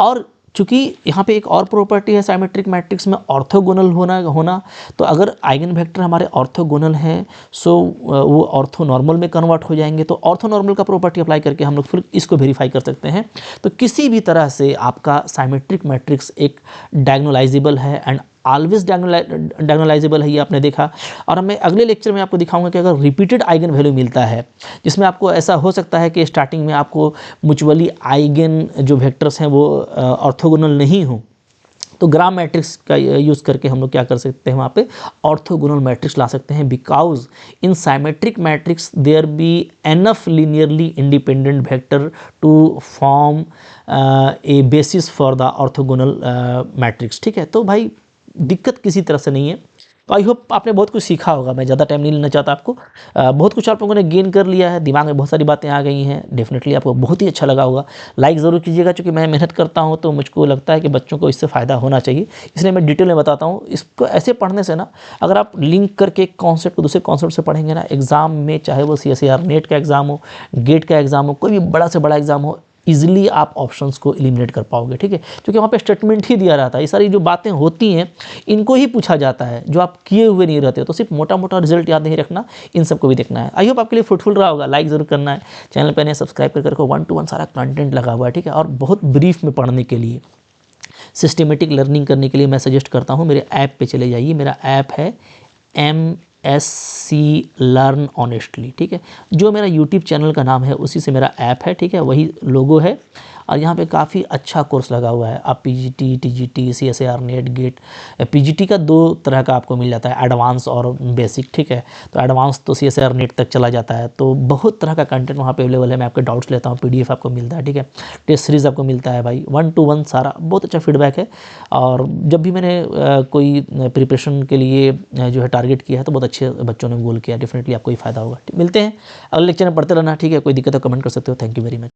और चूँकि यहाँ पे एक और प्रॉपर्टी है साइमेट्रिक मैट्रिक्स में, ऑर्थोगोनल होना। तो अगर आइगन वेक्टर हमारे ऑर्थोगोनल हैं, सो वो ऑर्थोनॉर्मल में कन्वर्ट हो जाएंगे। तो ऑर्थोनॉर्मल का प्रॉपर्टी अप्लाई करके हम लोग फिर इसको वेरीफाई कर सकते हैं। तो किसी भी तरह से आपका साइमेट्रिक मैट्रिक्स एक डायगोनलाइजेबल है, एंड ऑलवेज डायगोनलाइजेबल है, ये आपने देखा। और मैं अगले लेक्चर में आपको दिखाऊंगा कि अगर रिपीटेड आइगन वैल्यू मिलता है, जिसमें आपको ऐसा हो सकता है कि स्टार्टिंग में आपको म्यूचुअली आइगन जो वेक्टर्स हैं वो ऑर्थोगोनल नहीं हो, तो ग्राम मैट्रिक्स का यूज़ करके हम लोग क्या कर सकते हैं, वहाँ पे ऑर्थोगोनल मैट्रिक्स ला सकते हैं। Because in symmetric matrix there be enough linearly independent vector to form a basis for the orthogonal matrix, ठीक है। तो भाई दिक्कत किसी तरह से नहीं है। तो आई होप आपने बहुत कुछ सीखा होगा, मैं ज़्यादा टाइम नहीं लेना चाहता आपको। बहुत कुछ आप लोगों ने गेन कर लिया है, दिमाग में बहुत सारी बातें आ गई हैं। डेफिनेटली आपको बहुत ही अच्छा लगा होगा। लाइक ज़रूर कीजिएगा, क्योंकि मैं मेहनत करता हूँ तो मुझको लगता है कि बच्चों को इससे फ़ायदा होना चाहिए, इसलिए मैं डिटेल में बताता हूँ। इसको ऐसे पढ़ने से ना, अगर आप लिंक करके एक कॉन्सेप्ट को दूसरे कॉन्सेप्ट से पढ़ेंगे ना, एग्ज़ाम में चाहे वो CSIR नेट का एग्ज़ाम हो, गेट का एग्ज़ाम हो, कोई भी बड़ा से बड़ा एग्ज़ाम हो, इजीली आप ऑप्शंस को एलिमिनेट कर पाओगे, ठीक है। क्योंकि वहाँ पे स्टेटमेंट ही दिया रहता है, ये सारी जो बातें होती हैं इनको ही पूछा जाता है, जो आप किए हुए नहीं रहते हो। तो सिर्फ मोटा मोटा रिजल्ट याद नहीं रखना, इन सबको भी देखना है। आई होप आपके लिए फ्रूटफुल रहा होगा। लाइक ज़रूर करना है, चैनल पर नए सब्सक्राइब करके 1 to 1 सारा कंटेंट लगा हुआ है, ठीक है। और बहुत ब्रीफ में पढ़ने के लिए, सिस्टमेटिक लर्निंग करने के लिए मैं सजेस्ट करता हूँ, मेरे ऐप पर चले जाइए। मेरा ऐप है MSc लर्न ऑनेस्टली, ठीक है। जो मेरा यूट्यूब चैनल का नाम है उसी से मेरा ऐप है, ठीक है, वही लोगो है। और यहाँ पे काफ़ी अच्छा कोर्स लगा हुआ है। आप PGT, TGT, CSIR NET, GATE, PGT का 2 तरह का आपको मिल जाता है, एडवांस और बेसिक, ठीक है। तो एडवांस तो CSIR नेट तक चला जाता है। तो बहुत तरह का कंटेंट वहाँ पे अवेलेबल है। मैं आपके डाउट्स लेता हूँ, PDF आपको मिलता है, ठीक है। टेस्ट सीरीज़ आपको मिलता है भाई, 1 to 1 सारा बहुत अच्छा फीडबैक है। और जब भी मैंने कोई प्रिपरेशन के लिए जो है टारगेट किया है, तो बहुत अच्छे बच्चों ने गोल किया। डेफिनेटली आपको ही फ़ायदा होगा। मिलते हैं अगले लेक्चर में, पढ़ते रहना, ठीक है। कोई दिक्कत है कमेंट कर सकते हो। Thank you very much.